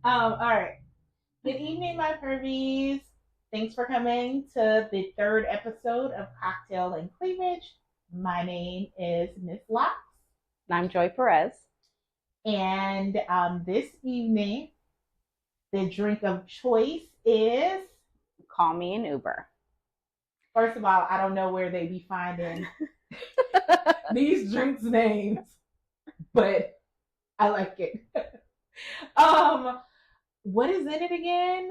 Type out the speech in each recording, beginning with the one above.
All right. Good evening, my pervies. Thanks for coming to the third episode of Cocktail and Cleavage. My name is Miss Locs, And I'm Joy Perez. and this evening, the drink of choice is. Call me an Uber. First of all, I don't know where they be finding these drinks names, but I like it. What is in it again?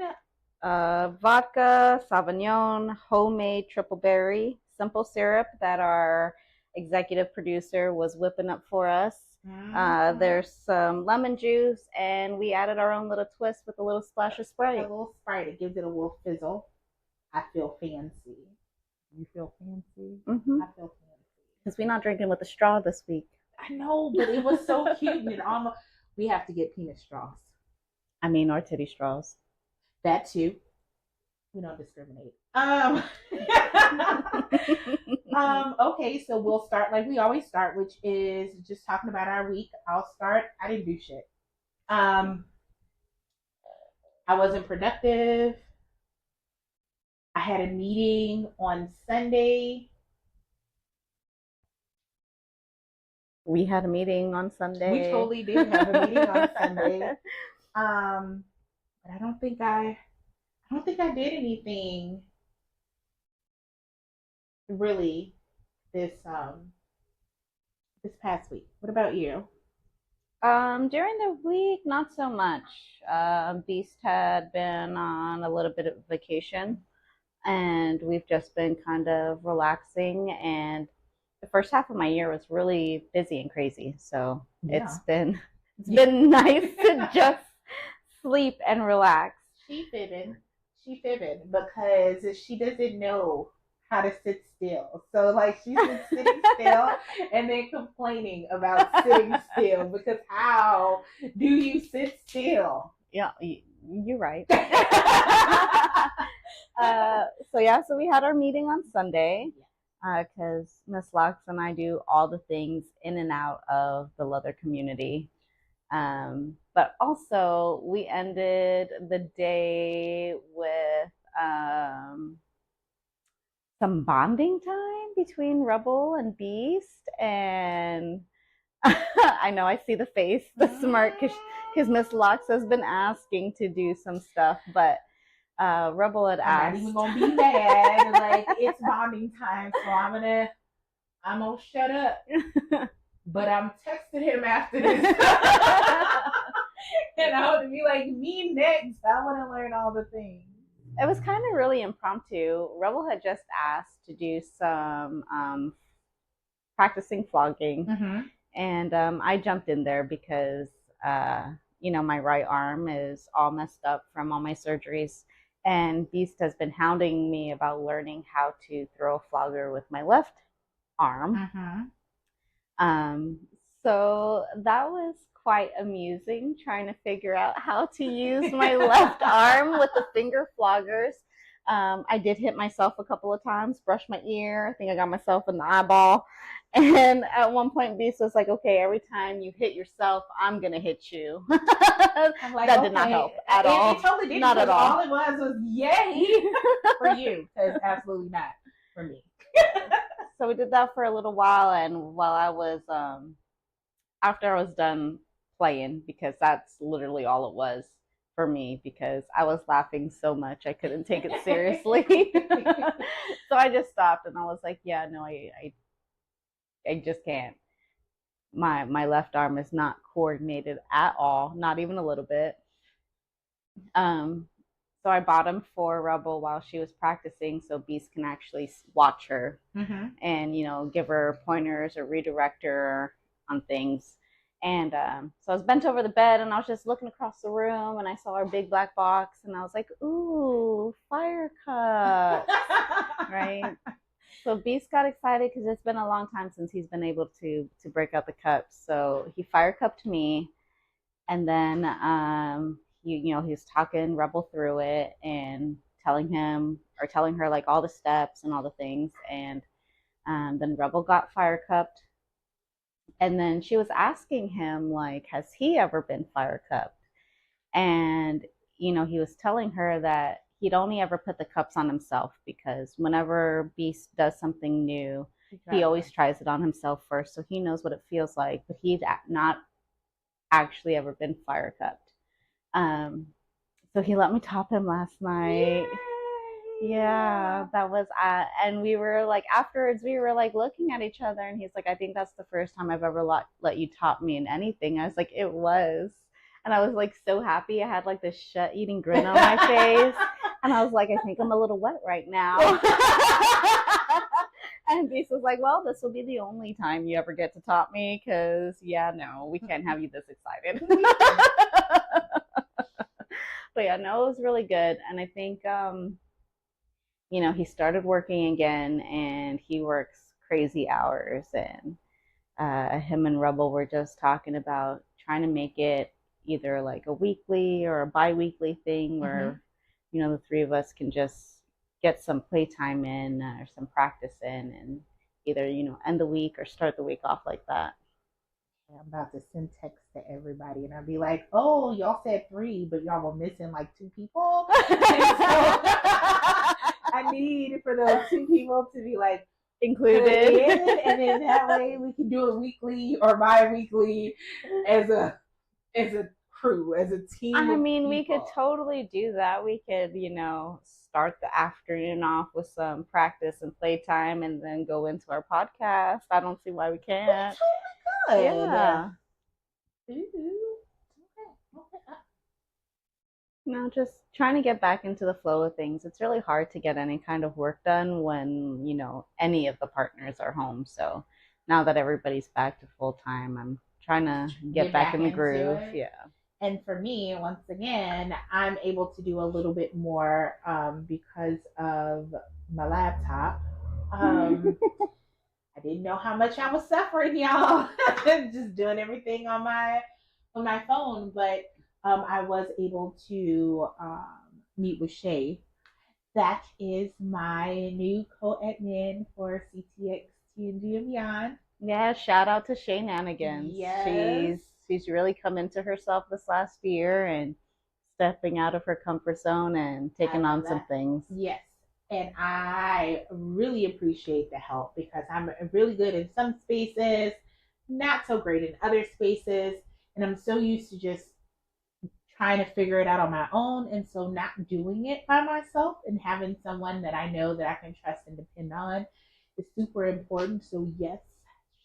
Vodka, Sauvignon, homemade triple berry, simple syrup that our executive producer was whipping up for us. There's some lemon juice, and we added our own little twist with a little splash of Sprite. A little Sprite. It gives it a little fizzle. I feel fancy. You feel fancy? Mm-hmm. I feel fancy. Because we're not drinking with a straw this week. I know, but it was so cute. And it almost, we have to get penis straws. I mean, or titty straws. That too. We don't discriminate. Okay, so we'll start like we always start, which is just talking about our week. I'll start. I didn't do shit. I wasn't productive. I had a meeting on Sunday. We had a meeting on Sunday. We totally did have a meeting on Sunday. But I don't think I did anything really this past week. What about you? During the week, not so much. Beast had been on a little bit of vacation, and we've just been kind of relaxing. And the first half of my year was really busy and crazy, so Yeah. it's been nice to just sleep and relax. She fibbing because she doesn't know how to sit still. So like she's been sitting still and then complaining about sitting still because how do you sit still? Yeah, you're right. So we had our meeting on Sunday because Miss Locs and I do all the things in and out of the leather community. But also we ended the day with some bonding time between Rubble and Beast, and I know I see the face, the smirk, because Miss Locs has been asking to do some stuff, but Rubble had asked. I'm not even gonna be mad. Like it's bonding time, so I'm gonna shut up. But I'm texting him after this. And I would be like, me next. I want to learn all the things. It was kind of really impromptu. Rubble had just asked to do some practicing flogging. Mm-hmm. And I jumped in there because, my right arm is all messed up from all my surgeries. And Beast has been hounding me about learning how to throw a flogger with my left arm. Mm-hmm. So that was quite amusing, trying to figure out how to use my left arm with the finger floggers. I did hit myself a couple of times, brushed my ear. I think I got myself in the eyeball. And at one point, Beast was like, okay, every time you hit yourself, I'm going to hit you. Like, that did not help at all. It totally didn't. Not at all. All it was yay for you, because absolutely not for me. So we did that for a little while, and while I was, after I was done playing, because that's literally all it was for me, because I was laughing so much I couldn't take it seriously. So I just stopped and I was like, yeah, no, I just can't. My left arm is not coordinated at all, not even a little bit. So I bought him for Rubble while she was practicing, so Beast can actually watch her. Mm-hmm. And give her pointers or redirect her on things. And so I was bent over the bed, and I was just looking across the room, and I saw our big black box, and I was like, ooh, fire cup. Right? So Beast got excited because it's been a long time since he's been able to break out the cups. So he fire cupped me, and then he was talking Rubble through it and telling her like all the steps and all the things. And then Rubble got fire cupped. And then she was asking him, like, has he ever been fire cupped? And, he was telling her that he'd only ever put the cups on himself because whenever Beast does something new, he always tries it on himself first. So he knows what it feels like, but he's not actually ever been fire cupped. So he let me top him last night. Yeah, that was and we were like, afterwards we were like looking at each other, and he's like, I think that's the first time I've ever let you top me in anything. I was like, it was. And I was like so happy. I had like this shut-eating grin on my face, and I was like, I think I'm a little wet right now. And Beast was like, well, this will be the only time you ever get to top me, because no, we can't have you this excited. But yeah, no, it was really good. And I think he started working again, and he works crazy hours, and him and Rubble were just talking about trying to make it either like a weekly or a bi-weekly thing where the three of us can just get some playtime in or some practice in, and either end the week or start the week off like that. I'm about to send text to everybody, and I'll be like, oh, y'all said 3, but y'all were missing like 2 people. I need for those 2 people to be like included, and then that way we can do it weekly or bi-weekly as a crew, as a team. I mean, we could totally do that. We could, start the afternoon off with some practice and playtime, and then go into our podcast. I don't see why we can't. Good. Yeah. Ooh. Okay. Just trying to get back into the flow of things. It's really hard to get any kind of work done when, any of the partners are home. So now that everybody's back to full time, I'm trying to get back in the groove. Yeah. And for me, once again, I'm able to do a little bit more because of my laptop. I didn't know how much I was suffering, y'all. Just doing everything on my phone, but I was able to meet with Shay. That is my new co-admin for CTXT and Beyond. Yeah, shout out to Shay Nanigans. Yes. She's really come into herself this last year and stepping out of her comfort zone and taking on some things. Yes. And I really appreciate the help, because I'm really good in some spaces, not so great in other spaces. And I'm so used to just trying to figure it out on my own. And so not doing it by myself and having someone that I know that I can trust and depend on is super important. So yes,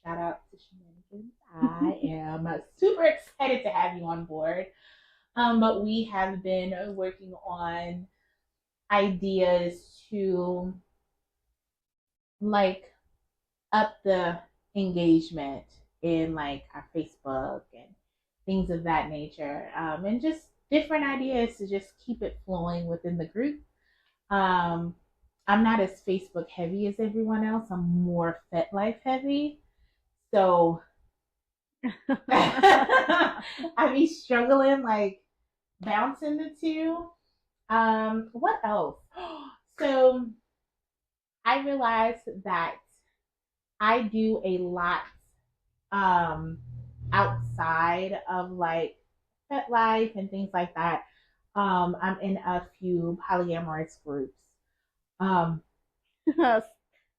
shout out to Shenanigans. I am super excited to have you on board. But we have been working on ideas to like up the engagement in like our Facebook and things of that nature, and just different ideas to just keep it flowing within the group. I'm not as Facebook heavy as everyone else. I'm more FetLife heavy. So I be struggling like bouncing the two. What else? So I realized that I do a lot outside of like FetLife and things like that. I'm in a few polyamorous groups.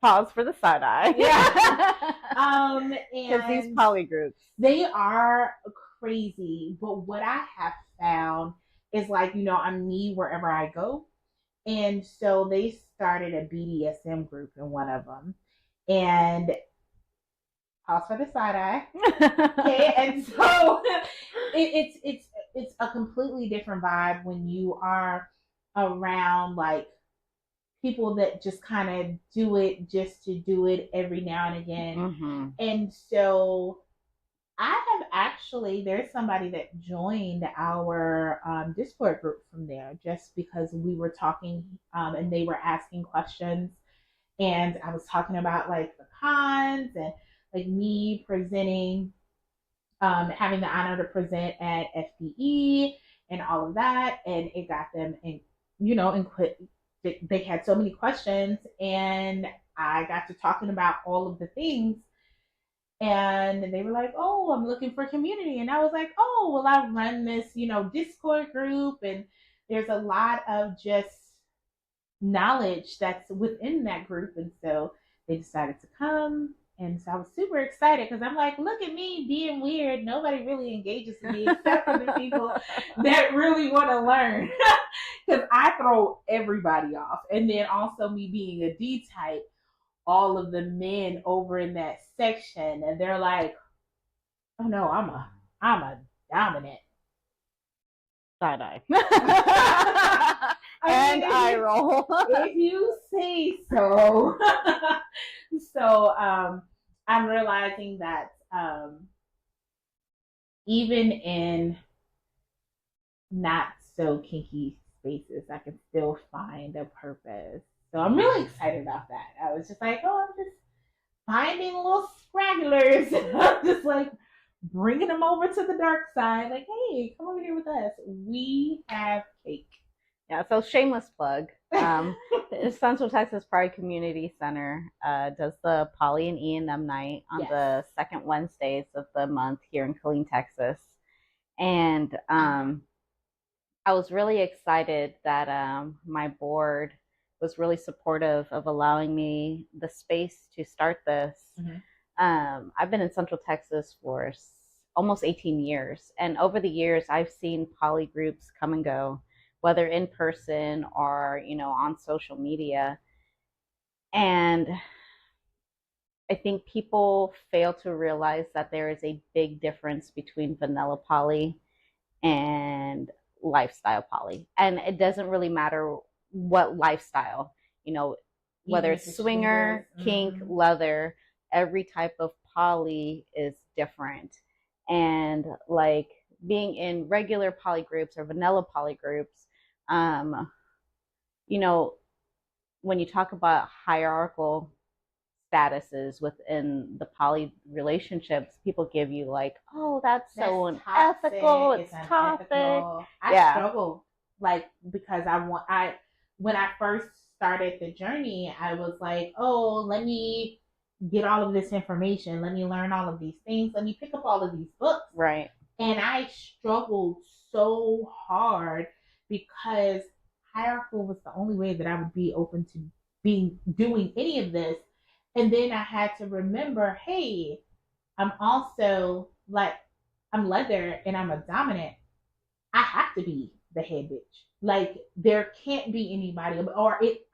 Pause for the side eye. Yeah. Because these poly groups, they are crazy. But what I have found is like, I'm me wherever I go. And so they started a BDSM group in one of them. And pause for the side eye. Okay, and so it's a completely different vibe when you are around like people that just kind of do it just to do it every now and again. Mm-hmm. And so I have actually, there's somebody that joined our Discord group from there just because we were talking and they were asking questions. And I was talking about like the cons and like me presenting, having the honor to present at FDE and all of that. And it got them in, they had so many questions, and I got to talking about all of the things. And they were like, oh, I'm looking for community. And I was like, oh, well, I run this, Discord group, and there's a lot of just knowledge that's within that group. And so they decided to come. And so I was super excited because I'm like, look at me being weird. Nobody really engages with me except for the people that really want to learn. Because I throw everybody off. And then also me being a D type, all of the men over in that section, and they're like, oh no, I'm a dominant. Side eye. And eye roll. If you say so. So I'm realizing that even in not so kinky spaces, I can still find a purpose. So I'm really excited about that. I was just like, oh, I'm just finding little scragglers. I'm just like bringing them over to the dark side. Like, hey, come over here with us. We have cake. Yeah, so shameless plug. The Central Texas Pride Community Center does the Poly and E&M night on the second Wednesdays of the month here in Killeen, Texas. And I was really excited that my board was really supportive of allowing me the space to start this. Mm-hmm. I've been in Central Texas for almost 18 years. And over the years, I've seen poly groups come and go, whether in person or, on social media. And I think people fail to realize that there is a big difference between vanilla poly and lifestyle poly. And it doesn't really matter what lifestyle, whether it's swinger, kink, leather, every type of poly is different. And like being in regular poly groups or vanilla poly groups, when you talk about hierarchical statuses within the poly relationships, people give you like, oh, that's so unethical. It's toxic. I struggle because when I first started the journey, I was like, oh, let me get all of this information. Let me learn all of these things. Let me pick up all of these books. Right. And I struggled so hard because hierarchical was the only way that I would be open to doing any of this. And then I had to remember, hey, I'm also I'm leather and I'm a dominant. I have to be the head bitch. Like there can't be anybody,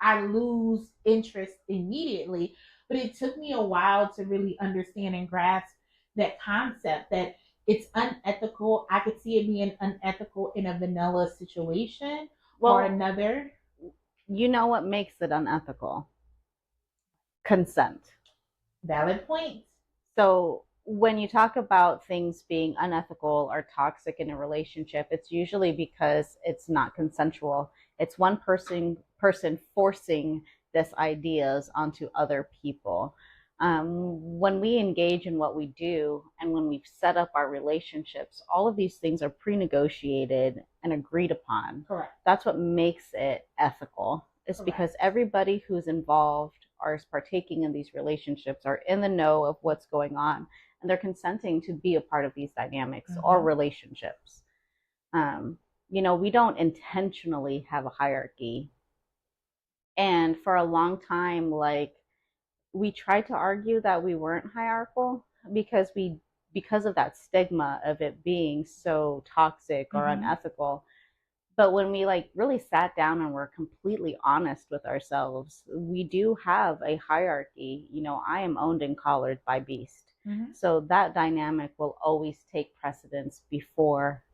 I lose interest immediately. But it took me a while to really understand and grasp that concept that it's unethical. I could see it being unethical in a vanilla situation or another. You know what makes it unethical? Consent. Valid point. So when you talk about things being unethical or toxic in a relationship, it's usually because it's not consensual. It's one person forcing this ideas onto other people. When we engage in what we do and when we've set up our relationships, all of these things are pre-negotiated and agreed upon. Correct. That's what makes it ethical. It's because everybody who's involved or is partaking in these relationships are in the know of what's going on, and they're consenting to be a part of these dynamics or relationships. We don't intentionally have a hierarchy. And for a long time, we tried to argue that we weren't hierarchical because of that stigma of it being so toxic or unethical. But when we really sat down and were completely honest with ourselves, we do have a hierarchy. I am owned and collared by Beast. So that dynamic will always take precedence before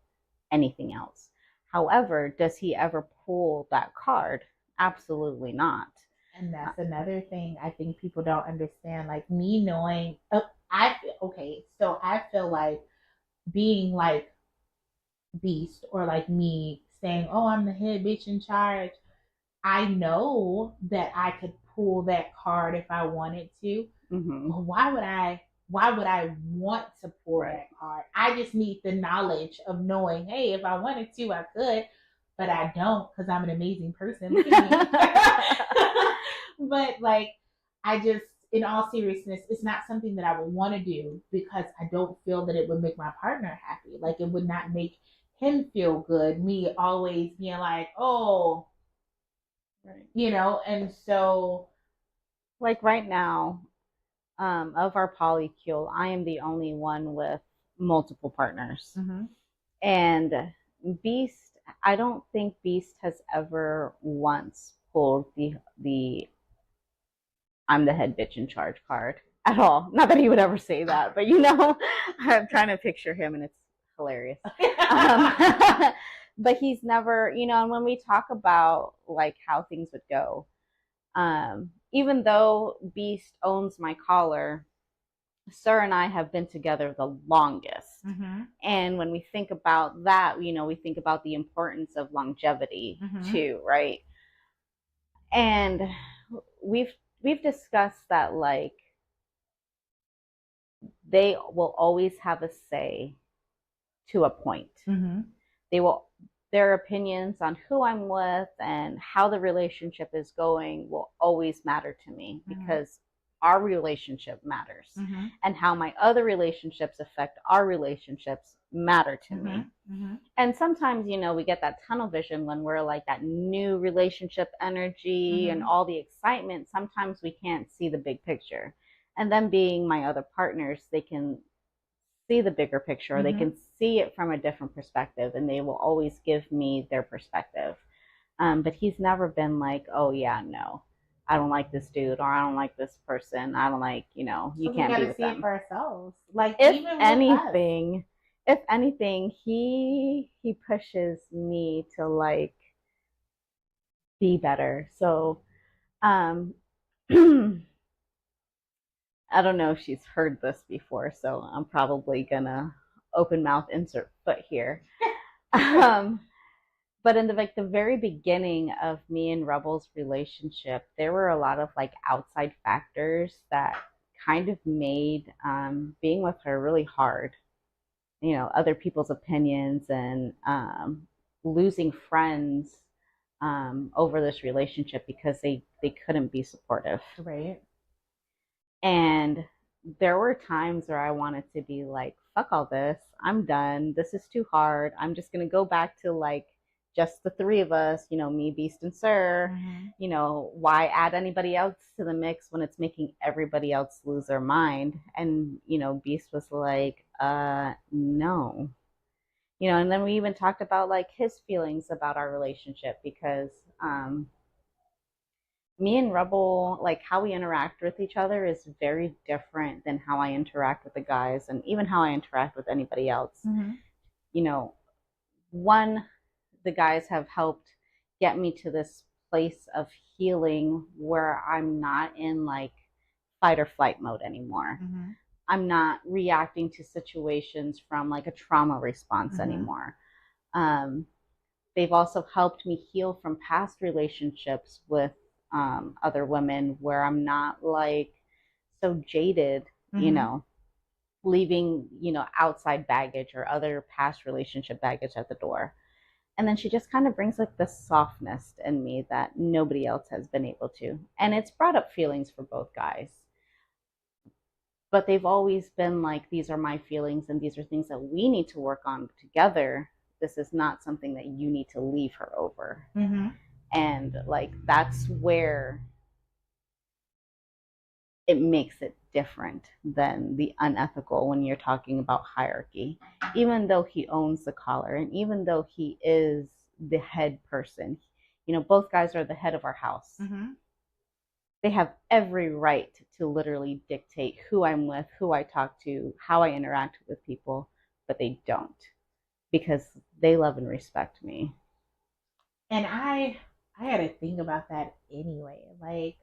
anything else. However, does he ever pull that card? Absolutely not. And that's another thing I think people don't understand. Like me knowing, so I feel like being like Beast or like me saying, oh, I'm the head bitch in charge. I know that I could pull that card if I wanted to. But why would I want to pull that card? I just need the knowledge of knowing, hey, if I wanted to, I could, but I don't because I'm an amazing person. But in all seriousness, it's not something that I would want to do because I don't feel that it would make my partner happy. Like it would not make him feel good. Me always being like, oh, Right. you know, and so Like right now, of our polycule, I am the only one with multiple partners. mm-hmm. And Beast, I don't think Beast has ever once pulled the I'm the head bitch in charge card at all. Not that he would ever say that, but I'm trying to picture him and it's hilarious. But he's never, and when we talk about like how things would go, even though Beast owns my collar, Sir and I have been together the longest. Mm-hmm. And when we think about that, we think about the importance of longevity too, right? And we've discussed that like they will always have a say to a point. They will their opinions on who I'm with and how the relationship is going will always matter to me because our relationship matters and how my other relationships affect our relationships matter to me. And sometimes, we get that tunnel vision when we're like that new relationship energy and all the excitement. Sometimes we can't see the big picture. And then being my other partners, they can see the bigger picture, or they can see it from a different perspective, and they will always give me their perspective. But he's never been like, oh yeah, no, I don't like this dude, or I don't like this person. I don't like, you so can't be with see them. It for ourselves. Like if even anything, he pushes me to like be better. So, I don't know if she's heard this before, so I'm probably gonna open mouth insert foot here. But in the very beginning of me and Rubble's relationship, there were a lot of like outside factors that kind of made being with her really hard. Other people's opinions and losing friends over this relationship because they couldn't be supportive. Right. And there were times where I wanted to be like, fuck all this. I'm done. This is too hard. I'm just going to go back to like just the three of us, me, Beast, and Sir. Why add anybody else to the mix when it's making everybody else lose their mind? And, Beast was like, no. And then we even talked about like his feelings about our relationship because, me and Rubble, like how we interact with each other is very different than how I interact with the guys and even how I interact with anybody else. One, the guys have helped get me to this place of healing where I'm not in like fight or flight mode anymore. I'm not reacting to situations from like a trauma response anymore. They've also helped me heal from past relationships with other women where I'm not like so jaded, leaving, outside baggage or other past relationship baggage at the door. And then she just kind of brings like this softness in me that nobody else has been able to. And it's brought up feelings for both guys. But they've always been like, these are my feelings and these are things that we need to work on together. This is not something that you need to leave her over. And like, that's where it makes it different than the unethical when you're talking about hierarchy. Even though he owns the collar and even though he is the head person, both guys are the head of our house. They have every right to literally dictate who I'm with, who I talk to, how I interact with people, but they don't because they love and respect me. And I had to think about that anyway. Like,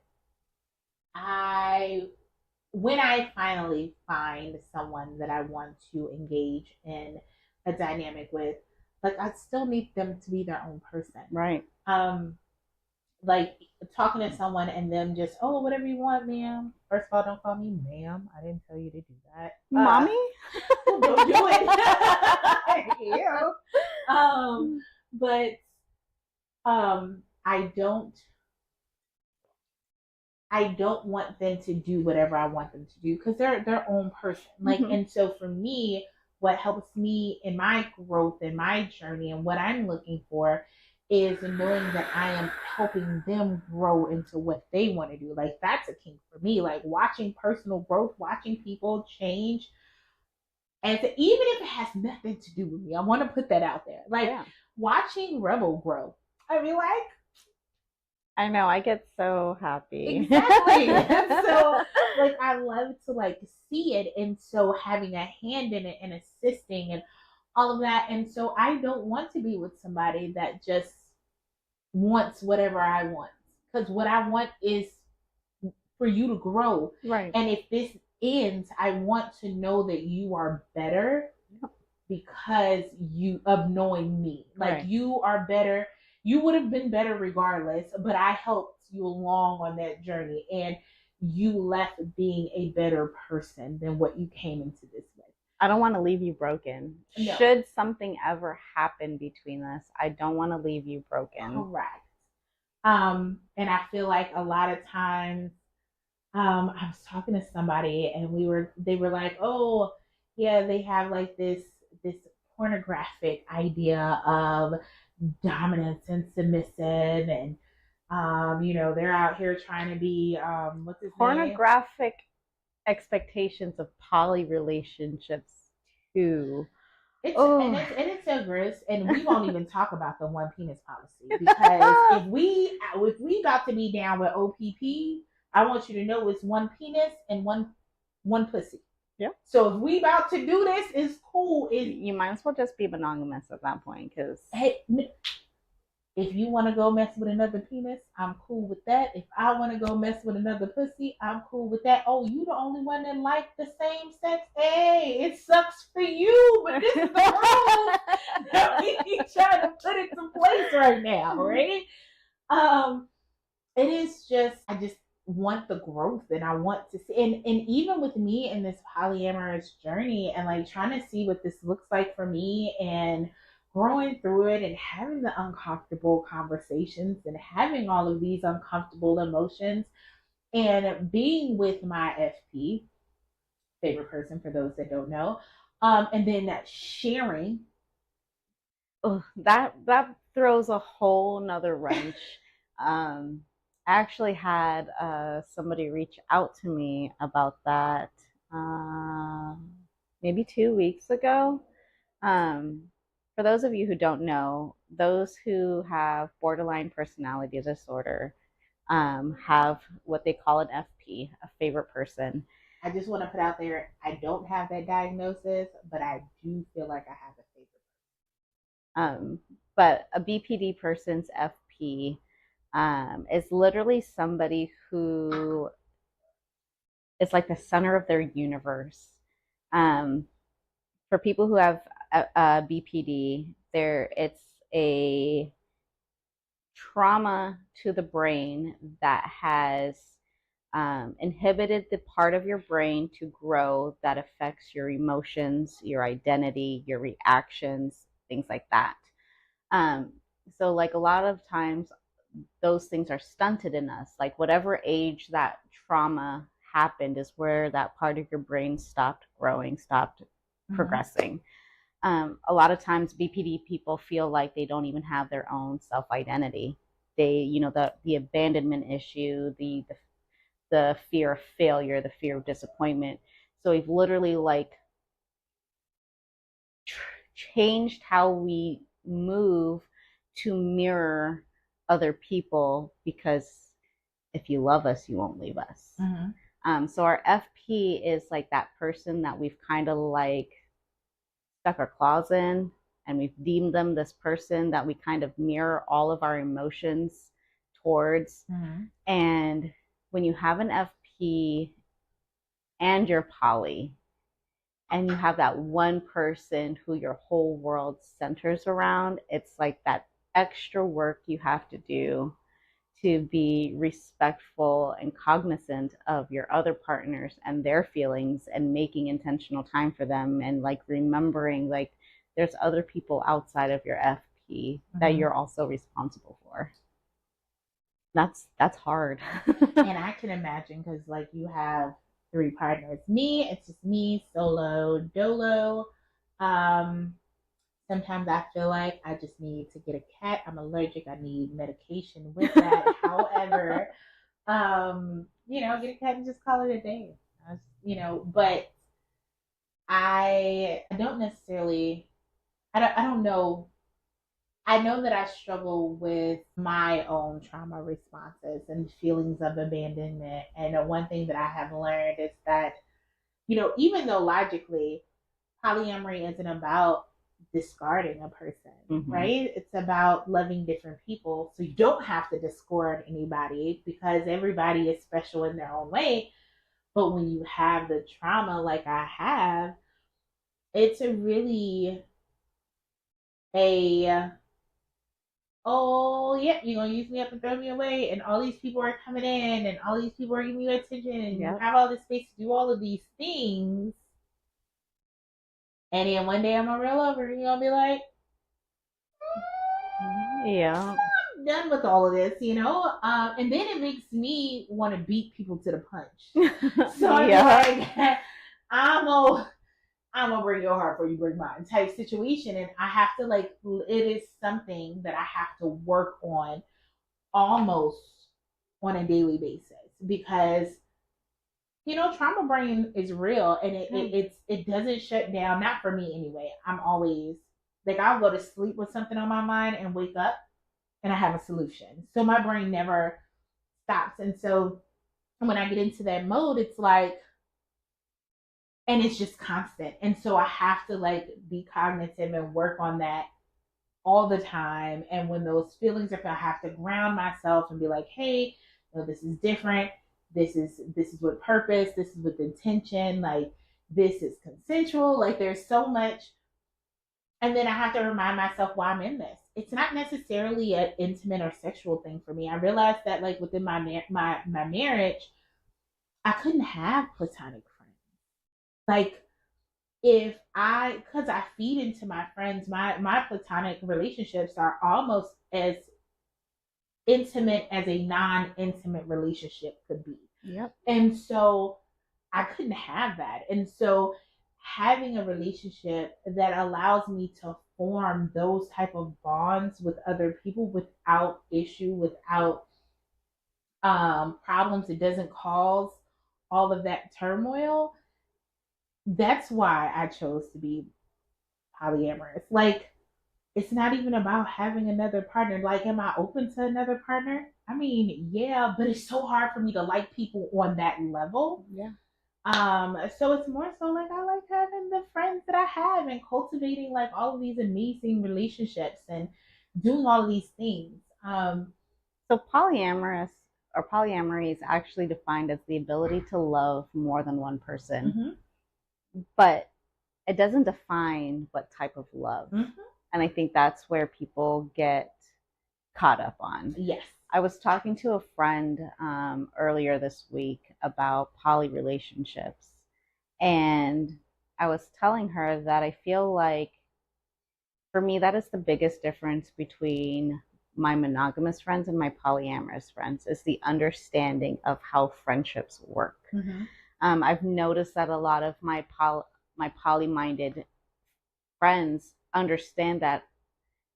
when I finally find someone that I want to engage in a dynamic with, like, I still need them to be their own person. Right. Like talking to someone and them just, oh, whatever you want, ma'am. First of all, don't call me ma'am. I didn't tell you to do that. Mommy? Don't do it. Ew. But I don't I don't want them to do whatever I want them to do because they're their own person. Like, and so for me, what helps me in my growth, in my journey, and what I'm looking for is knowing that I am helping them grow into what they want to do. Like, that's a key for me. Like, watching personal growth, watching people change. And even if it has nothing to do with me, I want to put that out there. Like, watching Rubble grow. I mean, like, I know, I get so happy. Exactly. So, like, I love to, like, see it. And so having a hand in it and assisting and all of that. And so I don't want to be with somebody that just wants whatever I want. Because what I want is for you to grow. Right. And if this ends, I want to know that you are better because you of knowing me. Like, you are better. You would have been better regardless, but I helped you along on that journey, and you left being a better person than what you came into this with. I don't want to leave you broken. No. Should something ever happen between us, I don't want to leave you broken. Correct. And I feel like a lot of times, I was talking to somebody and they were like, oh, yeah, they have like this pornographic idea of dominance and submissive, and they're out here trying to be what's his pornographic name? Expectations of poly relationships too. It's so gross, and we won't even talk about the one penis policy, because if we about to be down with OPP, I want you to know it's one penis and one pussy. Yeah. So if we about to do this, it's cool. You might as well just be monogamous at that point, because if you want to go mess with another penis, I'm cool with that. If I want to go mess with another pussy, I'm cool with that. Oh, you the only one that like the same sex? Hey, it sucks for you, but this is the rule that we trying to put into place right now, right? It is just, I just want the growth, and I want to see, and even with me in this polyamorous journey, and like trying to see what this looks like for me, and growing through it, and having the uncomfortable conversations, and having all of these uncomfortable emotions, and being with my FP, favorite person for those that don't know, and then that sharing. Oh, that throws a whole nother wrench. I actually had somebody reach out to me about that maybe 2 weeks ago. For those of you who don't know, those who have borderline personality disorder have what they call an FP, a favorite person. I just want to put out there, I don't have that diagnosis, but I do feel like I have a favorite person. But a BPD person's FP is literally somebody who is like the center of their universe. For people who have BPD, it's a trauma to the brain that has inhibited the part of your brain to grow that affects your emotions, your identity, your reactions, things like that. So like a lot of times those things are stunted in us. Like whatever age that trauma happened is where that part of your brain stopped growing, stopped progressing. A lot of times BPD people feel like they don't even have their own self-identity. They, the abandonment issue, the fear of failure, the fear of disappointment. So we've literally like changed how we move to mirror other people, because if you love us, you won't leave us. So our FP is like that person that we've kind of like stuck our claws in, and we've deemed them this person that we kind of mirror all of our emotions towards. And when you have an FP and you're poly, and you have that one person who your whole world centers around, it's like that extra work you have to do to be respectful and cognizant of your other partners and their feelings, and making intentional time for them, and like remembering like there's other people outside of your FP that you're also responsible for. That's hard. And I can imagine, because like you have 3 partners. Me, it's just me, solo, dolo. Sometimes I feel like I just need to get a cat. I'm allergic. I need medication with that. However, get a cat and just call it a day. But I don't necessarily. I don't know. I know that I struggle with my own trauma responses and feelings of abandonment. And the one thing that I have learned is that, even though logically polyamory isn't about discarding a person, right? It's about loving different people. So you don't have to discard anybody because everybody is special in their own way. But when you have the trauma like I have, it's a really oh, yeah, you're going to use me up and throw me away, and all these people are coming in, and all these people are giving you attention, and you have all this space to do all of these things. And then one day I'm going to roll over, and you're going to be like, yeah, I'm done with all of this, and then it makes me want to beat people to the punch. So I'm like, I'm gonna break your heart before you break mine type situation. And I have to it is something that I have to work on almost on a daily basis because, trauma brain is real and it doesn't shut down. Not for me anyway. I'm always I'll go to sleep with something on my mind and wake up and I have a solution. So my brain never stops. And so when I get into that mode, it's and it's just constant. And so I have to be cognitive and work on that all the time. And when those feelings I have to ground myself and be like, hey, this is different. This is with purpose. This is with intention. This is consensual. There's so much. And then I have to remind myself why I'm in this. It's not necessarily an intimate or sexual thing for me. I realized that within my marriage, I couldn't have platonic friends. Because I feed into my friends, my platonic relationships are almost as intimate as a non-intimate relationship could be. Yep. And so I couldn't have that. And so having a relationship that allows me to form those type of bonds with other people without issue, without problems, it doesn't cause all of that turmoil. That's why I chose to be polyamorous. It's not even about having another partner. Am I open to another partner? I mean, yeah, but it's so hard for me to like people on that level. Yeah. So it's more so I like having the friends that I have and cultivating all of these amazing relationships and doing all of these things. So polyamorous or polyamory is actually defined as the ability to love more than one person. But it doesn't define what type of love. And I think that's where people get caught up on. Yes. I was talking to a friend earlier this week about poly relationships. And I was telling her that I feel like, for me, that is the biggest difference between my monogamous friends and my polyamorous friends, is the understanding of how friendships work. I've noticed that a lot of my poly-minded friends understand that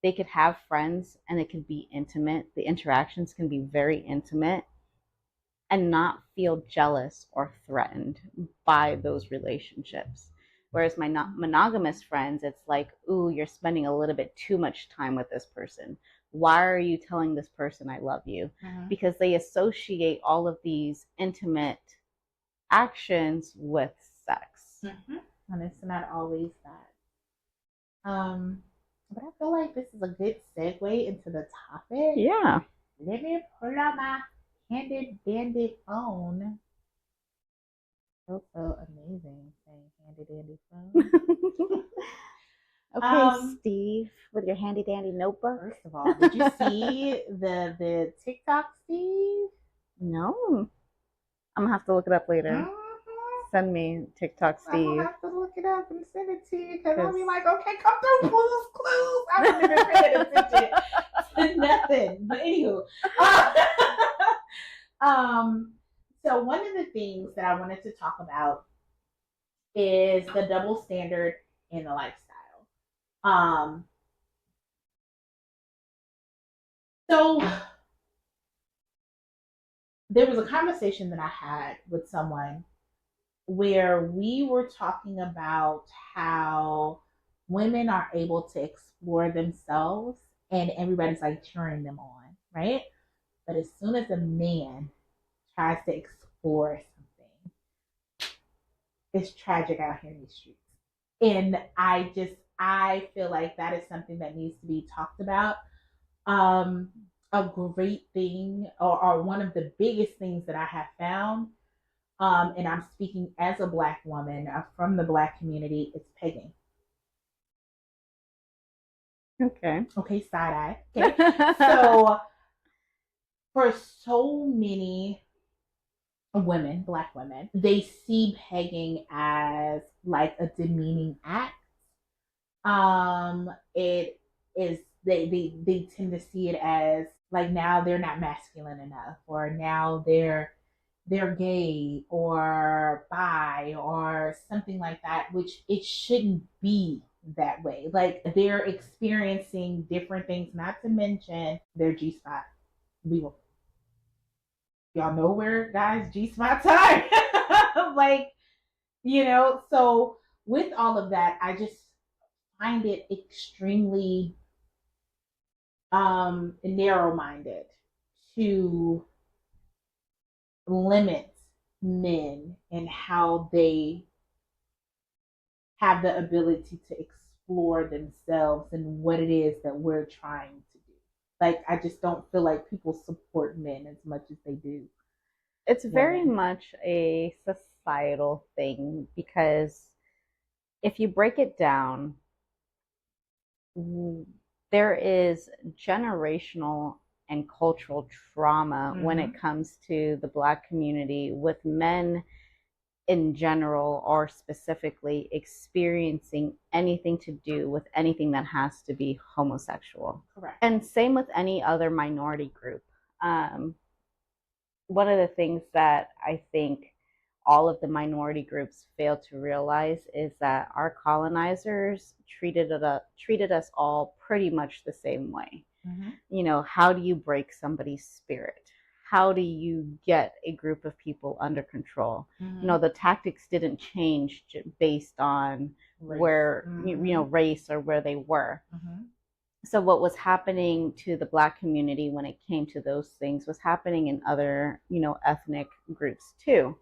they could have friends and it can be intimate. The interactions can be very intimate and not feel jealous or threatened by those relationships. Whereas my monogamous friends, it's ooh, you're spending a little bit too much time with this person. Why are you telling this person I love you? Because they associate all of these intimate actions with sex. And it's not always that. But I feel like this is a good segue into the topic. Yeah. Let me pull out my handy dandy phone. Feels so amazing saying handy dandy phone. Okay, Steve, with your handy dandy notebook. First of all, did you see the TikTok, Steve? No. I'm gonna have to look it up later. Send me TikTok, Steve. I'm gonna have to look it up and send it to you because I'll be like, okay, come through, clues. I haven't even paid attention to nothing. But anywho, things that I wanted to talk about is the double standard in the lifestyle. So there was a conversation that I had with someone where we were talking about how women are able to explore themselves and everybody's like cheering them on, right? But as soon as a man tries to explore something, it's tragic out here in these streets. And I feel like that is something that needs to be talked about. A great thing, or one of the biggest things that I have found, and I'm speaking as a Black woman from the Black community, it's pegging. Okay, side eye. Okay. So for so many women, Black women, they see pegging as like a demeaning act. It is they tend to see it as like now they're not masculine enough, or now they're gay or bi or something like that, which it shouldn't be that way. Like they're experiencing different things, not to mention their G spot. Y'all know where guys G spots are. Like, so with all of that, I just find it extremely narrow minded to limit men and how they have the ability to explore themselves and what it is that we're trying to do. Like, I just don't feel like people support men as much as they do. It's very much a societal thing, because if you break it down, there is generational and cultural trauma when it comes to the Black community, with men in general or specifically experiencing anything to do with anything that has to be homosexual. Correct. And same with any other minority group. One of the things that I think all of the minority groups fail to realize is that our colonizers treated us all pretty much the same way. How do you break somebody's spirit? How do you get a group of people under control? The tactics didn't change based on race. Where race or where they were. So what was happening to the Black community when it came to those things was happening in other ethnic groups too.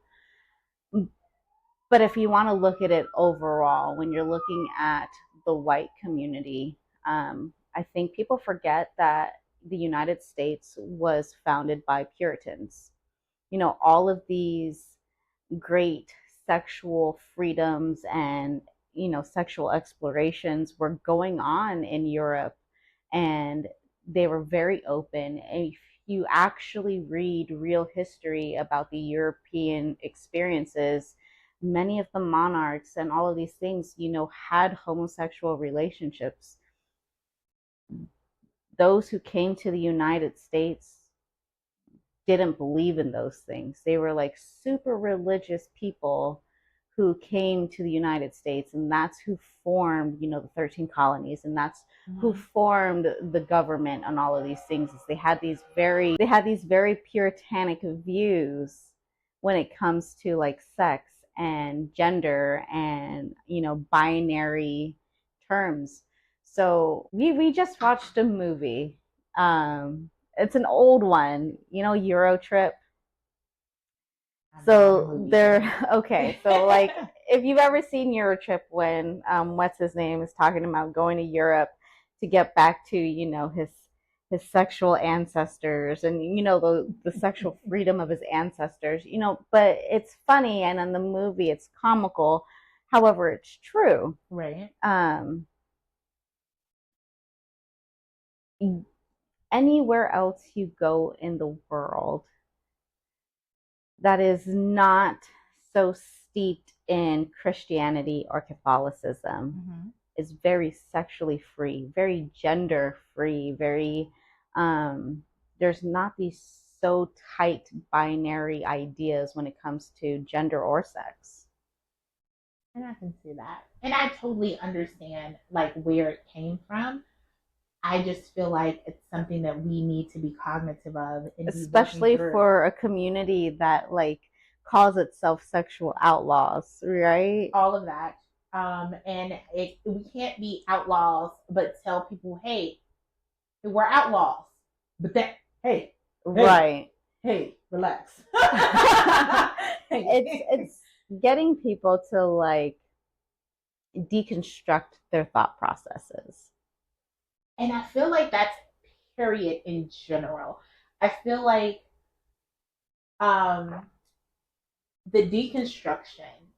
But if you want to look at it overall, when you're looking at the white community, I think people forget that the United States was founded by Puritans. All of these great sexual freedoms and, sexual explorations were going on in Europe, and they were very open. And if you actually read real history about the European experiences, many of the monarchs and all of these things, had homosexual relationships. Those who came to the United States didn't believe in those things. They were like super religious people who came to the United States, and that's who formed, the 13 colonies, and that's who formed the government and all of these things. They had these very puritanic views when it comes to like sex and gender and binary terms. So we just watched a movie. It's an old one, Euro Trip. So so like if you've ever seen Euro Trip, when what's his name is talking about going to Europe to get back to his sexual ancestors and the sexual freedom of his ancestors, but it's funny, and in the movie it's comical, however it's true, right? Anywhere else you go in the world that is not so steeped in Christianity or Catholicism is very sexually free, very gender free, very there's not these so tight binary ideas when it comes to gender or sex. And I can see that. And I totally understand like where it came from. I just feel like it's something that we need to be cognitive of, and especially for a community that like calls itself sexual outlaws, right? All of that. And we can't be outlaws, but tell people, hey, we're outlaws. But that, hey, right. Hey, relax. It's getting people to like deconstruct their thought processes. And I feel like that's period in general. I feel like the deconstruction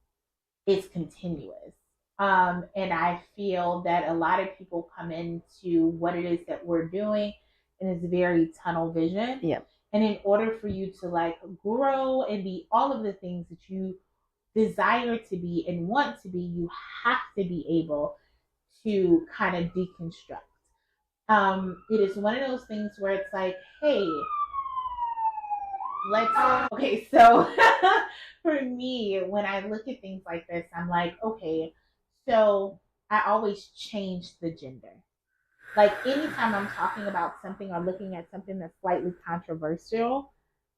is continuous. And I feel that a lot of people come into what it is that we're doing and it's very tunnel vision. Yep. And in order for you to like grow and be all of the things that you desire to be and want to be, you have to be able to kind of deconstruct. It is one of those things where it's like, hey, okay, so for me, when I look at things like this, I'm like, okay, so I always change the gender. Like anytime I'm talking about something or looking at something that's slightly controversial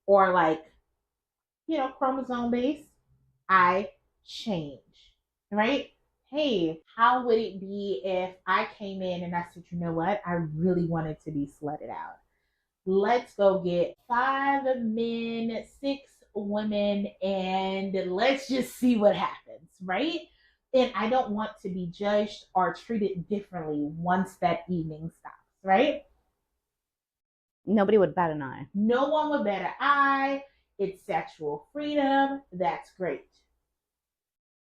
or like, chromosome based, I change, right? Hey, how would it be if I came in and I said, you know what? I really wanted to be slutted out. Let's go get 5 men, 6 women, and let's just see what happens, right? And I don't want to be judged or treated differently once that evening stops, right? Nobody would bat an eye. No one would bat an eye. It's sexual freedom. That's great.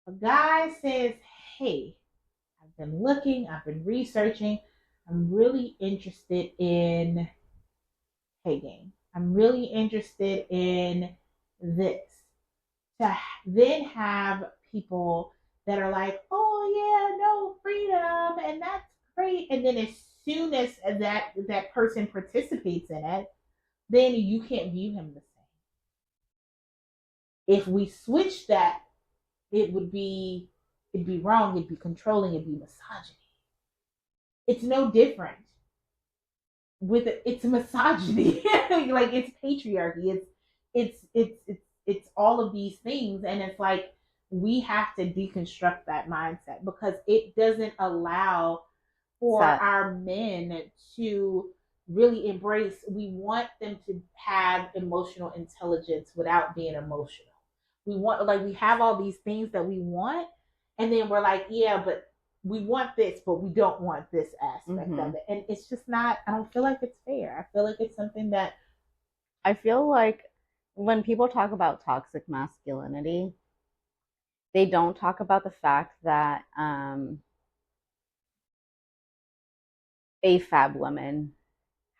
A guy says, hey, I've been looking, I've been researching, I'm really interested in Peggin. I'm really interested in this. To then have people that are like, oh yeah, no, freedom, and that's great. And then as soon as that person participates in it, then you can't view him the same. If we switch that, it'd be wrong, it'd be controlling, it'd be misogyny. It's no different with it's misogyny. Like it's patriarchy. It's all of these things, and it's like we have to deconstruct that mindset because it doesn't allow for our men to really embrace. We want them to have emotional intelligence without being emotional. We want, like, we have all these things that we want, and then we're like, yeah, but we want this, but we don't want this aspect of it. And it's just not, I don't feel like it's fair. I feel like it's something that, I feel like when people talk about toxic masculinity, they don't talk about the fact that AFAB women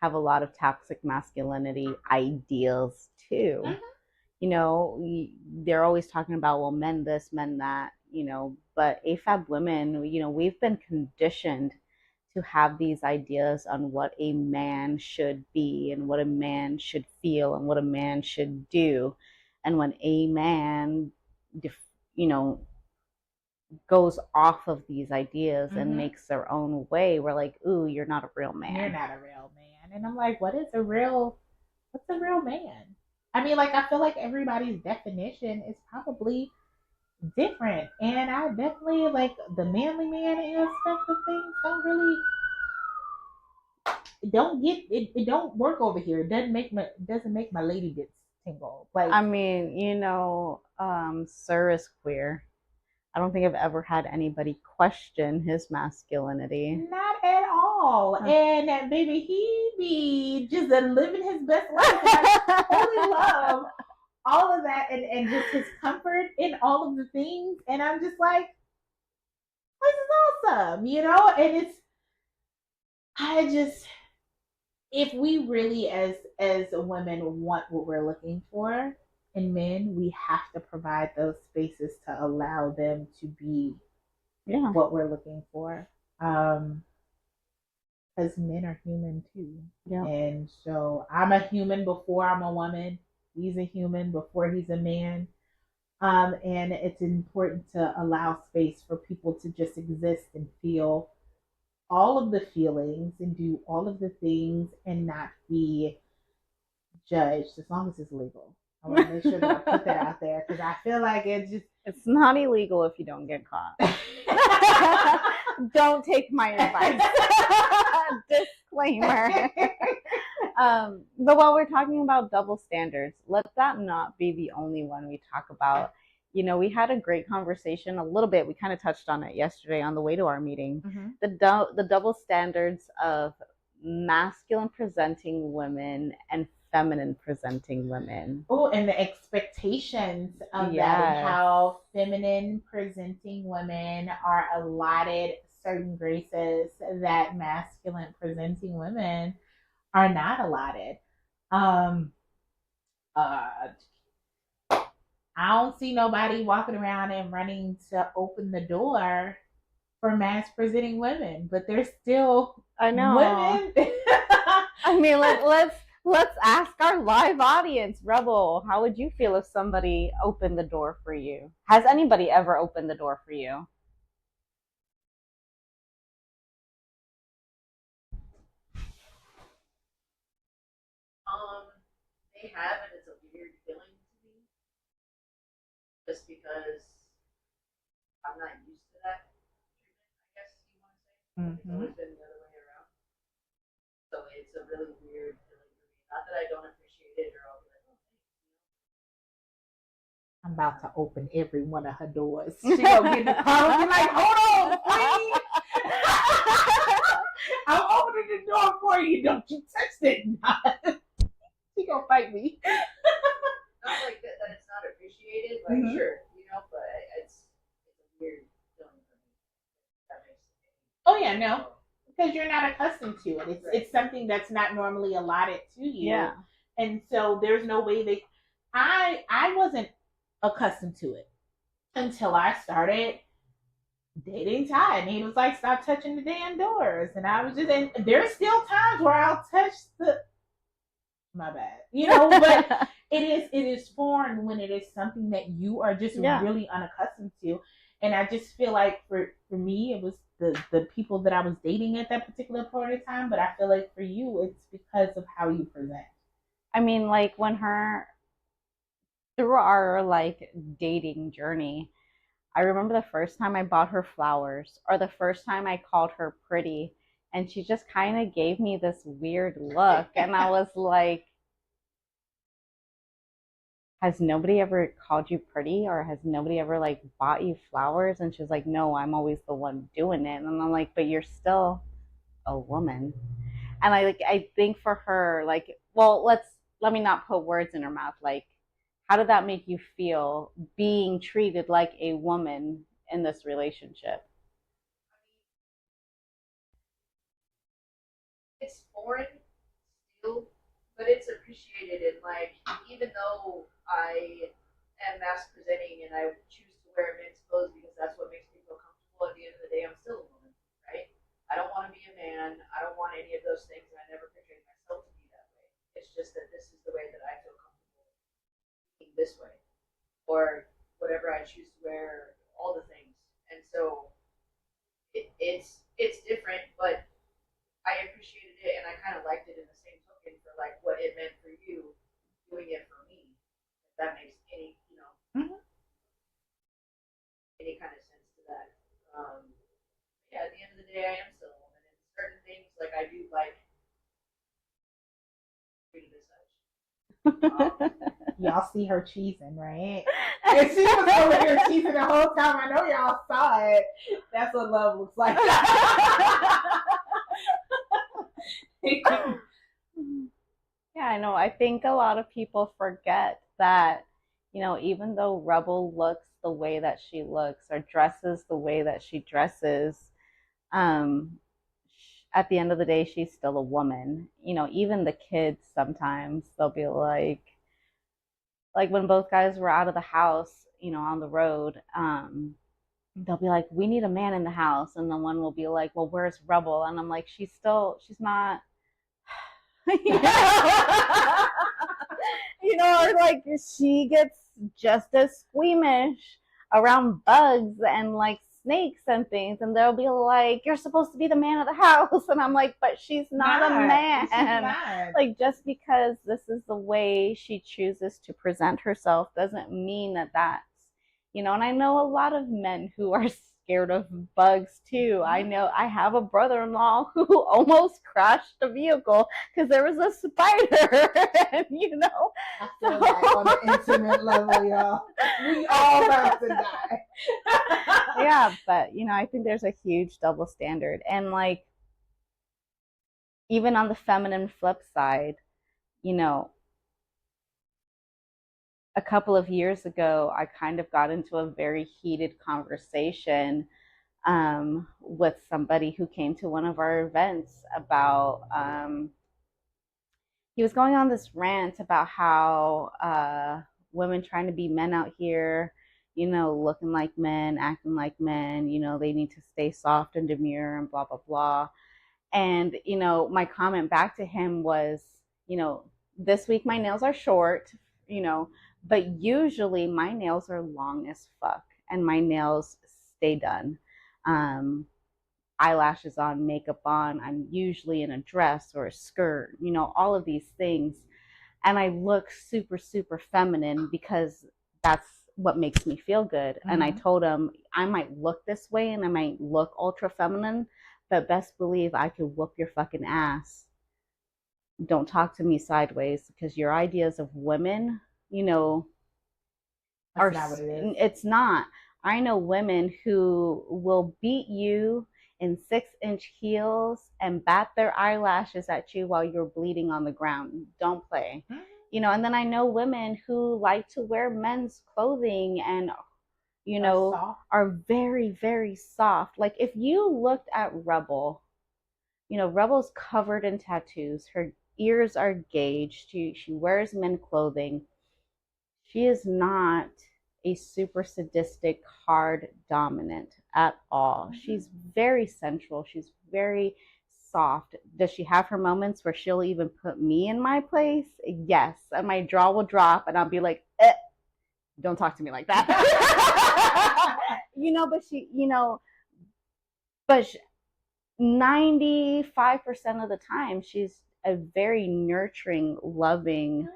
have a lot of toxic masculinity ideals too. They're always talking about, well, men this, men that, but AFAB women, we've been conditioned to have these ideas on what a man should be and what a man should feel and what a man should do. And when a man, goes off of these ideas and makes their own way, we're like, ooh, you're not a real man. You're not a real man. And I'm like, what's a real man? I mean, like, I feel like everybody's definition is probably different. And I definitely, like, the manly man aspect of things it don't work over here. It doesn't make my lady bits tingle. Like, I mean, Sir is queer. I don't think I've ever had anybody question his masculinity. Not at all. And baby, he be just living his best life. I totally love all of that and just his comfort in all of the things. And I'm just like, this is awesome, And if we really as women want what we're looking for in men, we have to provide those spaces to allow them to be what we're looking for. because men are human too. Yeah. And so I'm a human before I'm a woman. He's a human before he's a man. And it's important to allow space for people to just exist and feel all of the feelings and do all of the things and not be judged as long as it's legal. I want to make sure that I put that out there because I feel like it's not illegal if you don't get caught. Don't take my advice. Disclaimer. But while we're talking about double standards, let that not be the only one we talk about. You know, we had a great conversation a little bit. We kind of touched on it yesterday on the way to our meeting. The double standards of masculine presenting women and feminine presenting women. Oh, and the expectations of that, and how feminine presenting women are allotted certain graces that masculine presenting women are not allotted. I don't see nobody walking around and running to open the door for mass presenting women, but there's still women. I mean, let's ask our live audience, Rubble. How would you feel if somebody opened the door for you? Has anybody ever opened the door for you? They have, and it's a weird feeling to me, just because I'm not used to that treatment, I guess you want to say. It's always been the other way around. So it's a really weird feeling for me. Not that I don't appreciate it, or I'll be like, oh, thanks. I'm about to open every one of her doors. She gonna get in the car and be like, hold on, please. I'm opening the door for you. Don't you touch it. She gonna fight me. Not like that it's not appreciated, like sure, you know, but it's a weird feeling for me. That makes sense. Oh yeah, no. Because you're not accustomed to it. It's something that's not normally allotted to you. Yeah. And so there's no way I wasn't accustomed to it until I started dating Ty, and he was like, stop touching the damn doors. And I was just, and there's still times where I'll touch my bad, you know, but it is foreign when it is something that you are just really unaccustomed to. And I just feel like for me, it was the people that I was dating at that particular point of time. But I feel like for you, it's because of how you present. I mean, like through our like dating journey, I remember the first time I bought her flowers, or the first time I called her pretty, and she just kind of gave me this weird look, and I was like, has nobody ever called you pretty, or has nobody ever like bought you flowers? And she was like, no, I'm always the one doing it. And I'm like, but you're still a woman. And I think for her, like, well, let me not put words in her mouth. Like, how did that make you feel being treated like a woman in this relationship? It's foreign still, but it's appreciated. And like, even though I am mask presenting and I choose to wear men's clothes because that's what makes me feel comfortable, at the end of the day, I'm still a woman, right? I don't want to be a man. I don't want any of those things, and I never portrayed myself to be that way. It's just that this is the way that I feel comfortable being this way, or whatever I choose to wear, all the things. And so it's different, but I appreciated it, and I kind of liked it in the same token for like what it meant for you doing it for me. If that makes any, you know, any kind of sense to that. Yeah, at the end of the day, I am still a woman, and certain things like I do like treated as such. Y'all see her cheesing, right? And she was over here cheesing the whole time. I know y'all saw it. That's what love looks like. Yeah, I know. I think a lot of people forget that, you know, even though Rubble looks the way that she looks or dresses the way that she dresses, at the end of the day, she's still a woman. You know, even the kids sometimes they'll be like when both guys were out of the house, you know, on the road, they'll be like, we need a man in the house. And then one will be like, well, where's Rubble? And I'm like, she's not, you know, or like she gets just as squeamish around bugs and like snakes and things. And they'll be like, you're supposed to be the man of the house. And I'm like, but she's not a man. Like, just because this is the way she chooses to present herself doesn't mean that that's, you know, and I know a lot of men who are scared of bugs too. I know I have a brother-in-law who almost crashed a vehicle because there was a spider. And, you know, I feel like on an intimate level, y'all, we all about to die. Yeah, but you know, I think there's a huge double standard, and like even on the feminine flip side, you know, a couple of years ago, I kind of got into a very heated conversation with somebody who came to one of our events about, he was going on this rant about how women trying to be men out here, you know, looking like men, acting like men, you know, they need to stay soft and demure and blah, blah, blah. And, you know, my comment back to him was, you know, this week my nails are short, you know, but usually my nails are long as fuck and my nails stay done. Eyelashes on, makeup on. I'm usually in a dress or a skirt, you know, all of these things. And I look super, super feminine because that's what makes me feel good. Mm-hmm. And I told him I might look this way and I might look ultra feminine, but best believe I could whoop your fucking ass. Don't talk to me sideways, because your ideas of women, you know, that's not what it is. It's not. I know women who will beat you in 6-inch heels and bat their eyelashes at you while you're bleeding on the ground. Don't play. Mm-hmm. You know, and then I know women who like to wear men's clothing and, you know, are very, very soft. Like if you looked at Rubble, you know, Rubble's covered in tattoos. Her ears are gauged. She wears men clothing. She is not a super sadistic, hard dominant at all. Mm-hmm. She's very sensual. She's very soft. Does she have her moments where she'll even put me in my place? Yes. And my jaw will drop and I'll be like, don't talk to me like that. You know, but she, you know, but 95% of the time, she's a very nurturing, loving,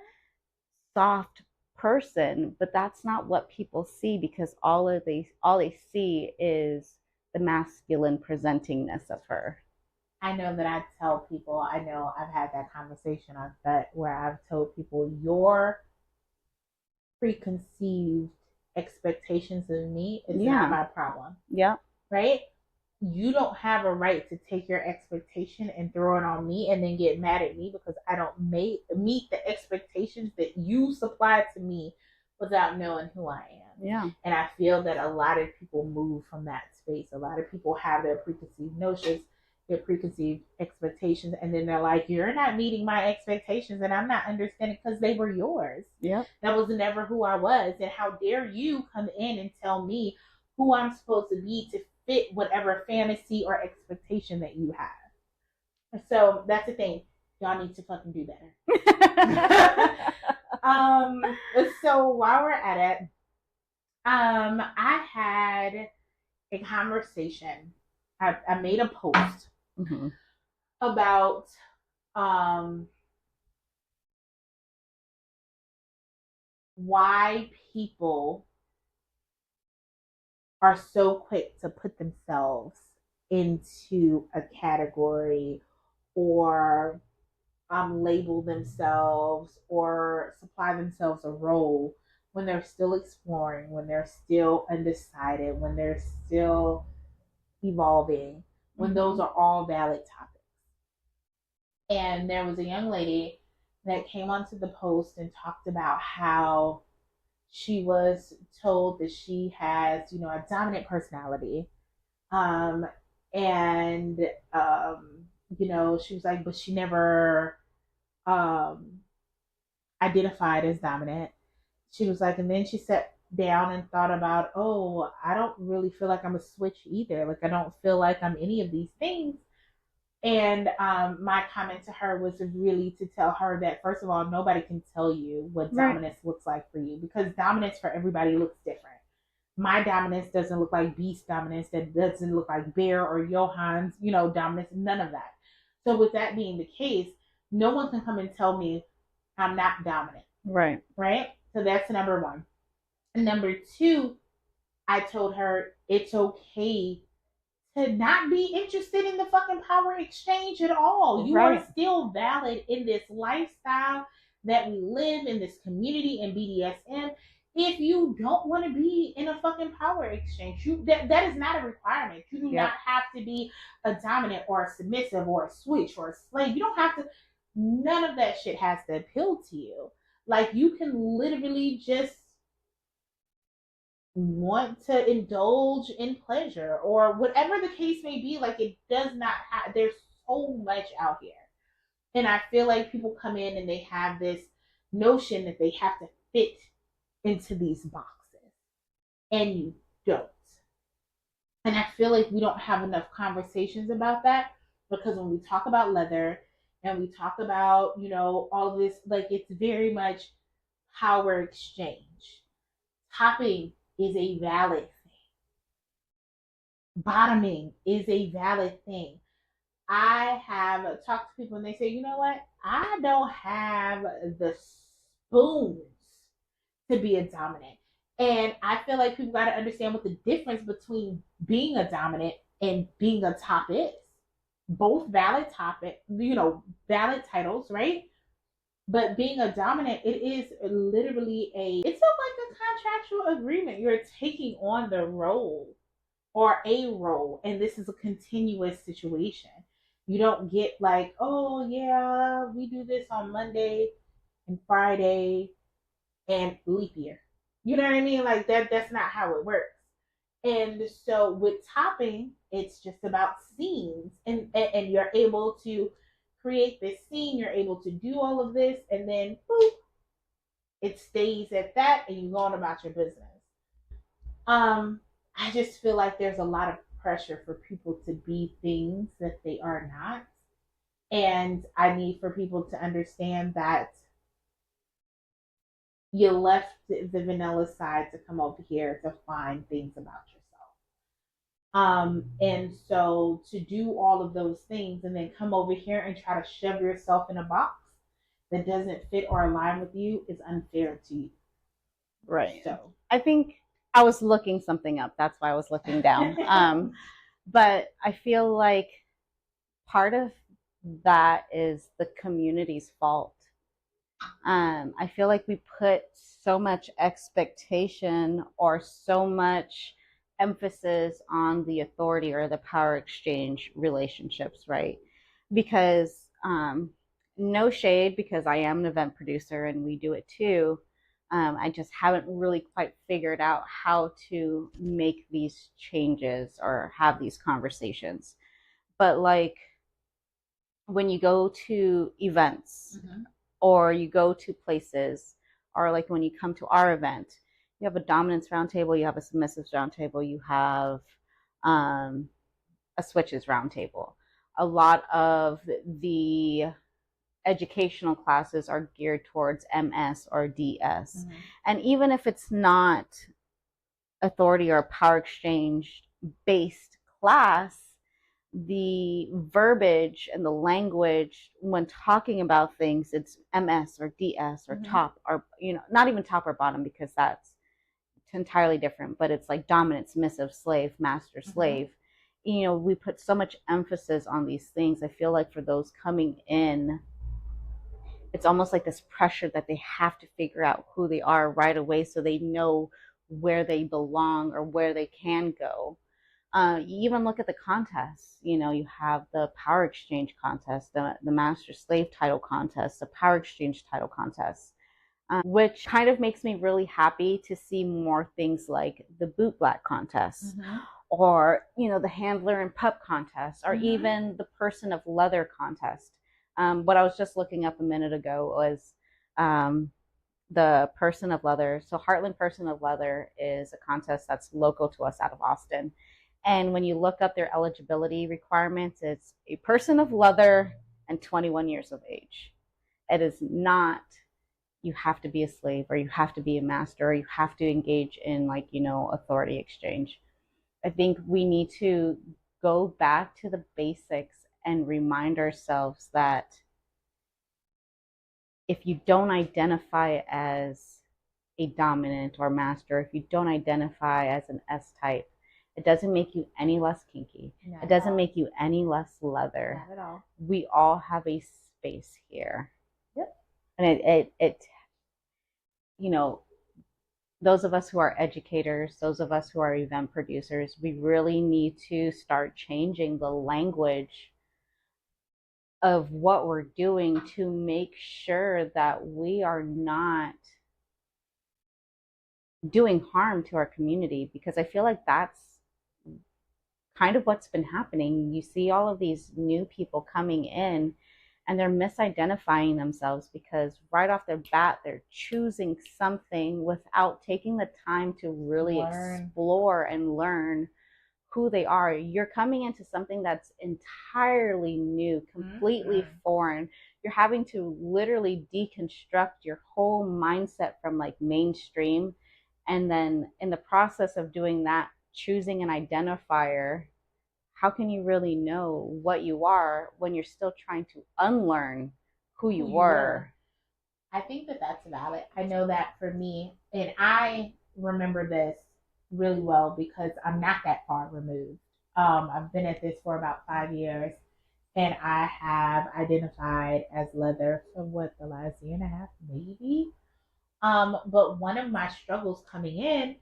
soft person. But that's not what people see, because all they see is the masculine presentingness of her. I know that I tell people, I know I've had that conversation on set where I've told people, your preconceived expectations of me is not my problem. Yeah. Right? You don't have a right to take your expectation and throw it on me and then get mad at me because I don't meet the expectations that you supplied to me without knowing who I am. Yeah. And I feel that a lot of people move from that space. A lot of people have their preconceived notions, their preconceived expectations, and then they're like, you're not meeting my expectations and I'm not understanding, because they were yours. Yeah. That was never who I was. And how dare you come in and tell me who I'm supposed to be to fit whatever fantasy or expectation that you have. So that's the thing. Y'all need to fucking do better. So while we're at it, I had a conversation. I made a post mm-hmm. about why people are so quick to put themselves into a category or label themselves or supply themselves a role when they're still exploring, when they're still undecided, when they're still evolving, when those are all valid topics. And there was a young lady that came onto the post and talked about how she was told that she has, you know, a dominant personality. You know, she was like, but she never identified as dominant. She was like, and then she said, down and thought about, oh, I don't really feel like I'm a switch either. Like, I don't feel like I'm any of these things. And my comment to her was really to tell her that, first of all, nobody can tell you what dominance looks like for you, because dominance for everybody looks different. My dominance doesn't look like Beast dominance. That doesn't look like Bear or Johan's, dominance. None of that. So with that being the case, no one can come and tell me I'm not dominant. Right. Right? So that's number one. And number two, I told her it's okay to not be interested in the fucking power exchange at all. You are still valid in this lifestyle that we live in, this community in BDSM. If you don't want to be in a fucking power exchange, that is not a requirement. You do not have to be a dominant or a submissive or a switch or a slave. You don't have to. None of that shit has to appeal to you. Like, you can literally just want to indulge in pleasure or whatever the case may be. Like, it does not have, there's so much out here. And I feel like people come in and they have this notion that they have to fit into these boxes, and you don't. And I feel like we don't have enough conversations about that, because when we talk about leather and we talk about, all of this, like, it's very much power exchange. Topping is a valid thing. Bottoming is a valid thing. I have talked to people and they say, you know what? I don't have the spoons to be a dominant. And I feel like people got to understand what the difference between being a dominant and being a top is. Both valid topic, valid titles, right? But being a dominant, it is literally it's like a contractual agreement. You're taking on the role or a role, and this is a continuous situation. You don't get like, oh yeah, we do this on Monday and Friday and leap year. You know what I mean? Like, that's not how it works. And so with topping, it's just about scenes, and you're able to create this scene, you're able to do all of this, and then boop, it stays at that, and you go on about your business. I just feel like there's a lot of pressure for people to be things that they are not. And I need for people to understand that you left the vanilla side to come over here to find things about yourself. And so to do all of those things and then come over here and try to shove yourself in a box that doesn't fit or align with you is unfair to you. Right. So I think I was looking something up. That's why I was looking down. But I feel like part of that is the community's fault. I feel like we put so much expectation or so much emphasis on the authority or the power exchange relationships, right? Because no shade, because I am an event producer and we do it too. I just haven't really quite figured out how to make these changes or have these conversations. But like when you go to events, or you go to places, or like when you come to our event, you have a dominance roundtable, you have a submissives roundtable, you have a switches roundtable. A lot of the educational classes are geared towards MS or DS. And even if it's not authority or power exchange based class, the verbiage and the language when talking about things, it's MS or DS or top, or not even top or bottom, because that's entirely different, but it's like dominant, submissive, slave, master, slave. We put so much emphasis on these things. I feel like for those coming in, it's almost like this pressure that they have to figure out who they are right away so they know where they belong or where they can go. You even look at the contests. You have the power exchange contest, the master slave title contest, the power exchange title contest, which kind of makes me really happy to see more things like the boot black contest, or the handler and pup contest, or even the person of leather contest. What I was just looking up a minute ago was the Person of Leather. So Heartland Person of Leather is a contest that's local to us out of Austin. And when you look up their eligibility requirements, it's a person of leather and 21 years of age. It is not you have to be a slave or you have to be a master or you have to engage in authority exchange. I think we need to go back to the basics and remind ourselves that if you don't identify as a dominant or master, if you don't identify as an S type, it doesn't make you any less kinky. It doesn't make you any less leather. Not at all. We all have a space here. Yep. And it those of us who are educators, those of us who are event producers, we really need to start changing the language of what we're doing to make sure that we are not doing harm to our community, because I feel like that's kind of what's been happening. You see all of these new people coming in and they're misidentifying themselves because right off their bat, they're choosing something without taking the time to really explore and learn who they are. You're coming into something that's entirely new, completely foreign. You're having to literally deconstruct your whole mindset from mainstream. And then in the process of doing that, choosing an identifier, how can you really know what you are when you're still trying to unlearn who you were? I think that that's valid. I know that for me, and I remember this really well because I'm not that far removed. I've been at this for about 5 years, and I have identified as leather for the last year and a half, maybe. But one of my struggles coming in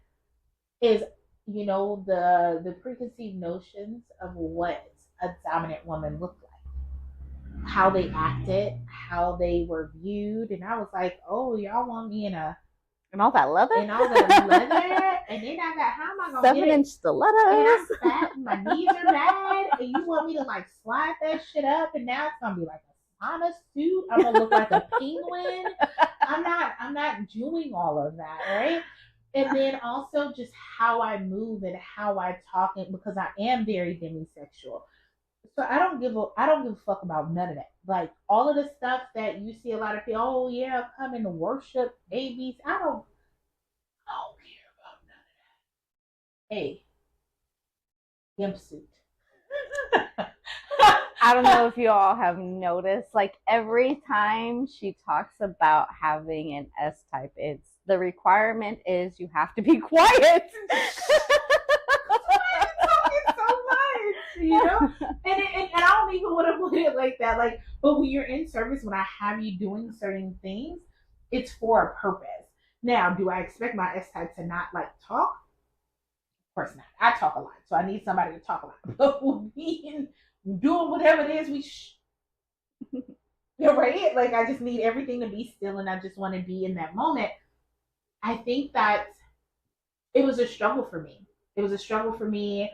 is the preconceived notions of what a dominant woman looked like, how they acted, how they were viewed, and I was like, oh, y'all want me in all that leather, and then I got, how am I gonna 7-inch stilettos? And I'm fat, and my knees are bad, and you want me to slide that shit up, and now it's gonna be like a sauna suit. I'm gonna look like a penguin. I'm not doing all of that, right? And then also just how I move and how I talk, because I am very demisexual. So I don't give a fuck about none of that. All of the stuff that you see a lot of people, oh yeah, come and worship babies. I don't care about none of that. Hey, gimp suit. I don't know if you all have noticed, every time she talks about having an S type, the requirement is you have to be quiet. And I don't even want to put it like that. But when you're in service, when I have you doing certain things, it's for a purpose. Now, do I expect my S type to not talk? Of course not. I talk a lot, so I need somebody to talk a lot. But when we doing whatever it is, you're right. I just need everything to be still, and I just want to be in that moment. I think that it was a struggle for me. It was a struggle for me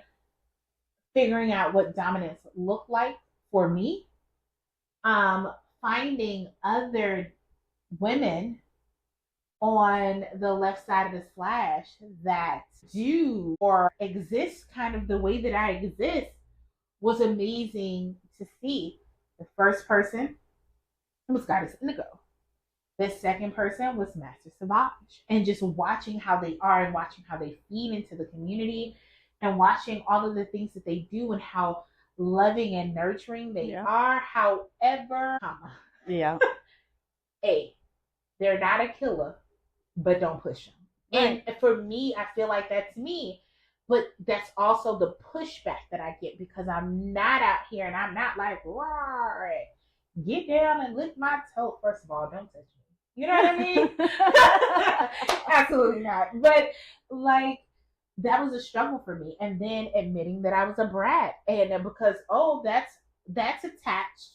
figuring out what dominance looked like for me. Finding other women on the left side of the slash that do or exist kind of the way that I exist was amazing to see. The first person was Goddess Indigo. The second person was Master Savage. And just watching how they are and watching how they feed into the community and watching all of the things that they do and how loving and nurturing they are. However, A, they're not a killer, but don't push them. Right. And for me, I feel like that's me. But that's also the pushback that I get because I'm not out here and I'm not roar, get down and lick my toe. First of all, don't touch me. You know what I mean? Absolutely not. But that was a struggle for me. And then admitting that I was a brat. And because, that's attached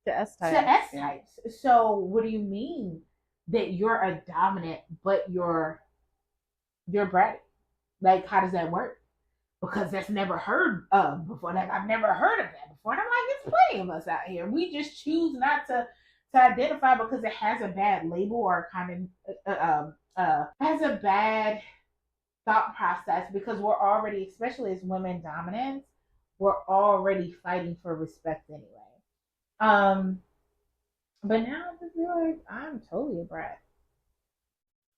to S types. Yeah. So what do you mean that you're a dominant, but you're bratty? How does that work? Because that's never heard of before. I've never heard of that before. And I'm there's plenty of us out here. We just choose not to to identify because it has a bad label or kind of has a bad thought process because we're already, especially as women dominants, we're already fighting for respect anyway. But now I just feel like I'm totally a brat.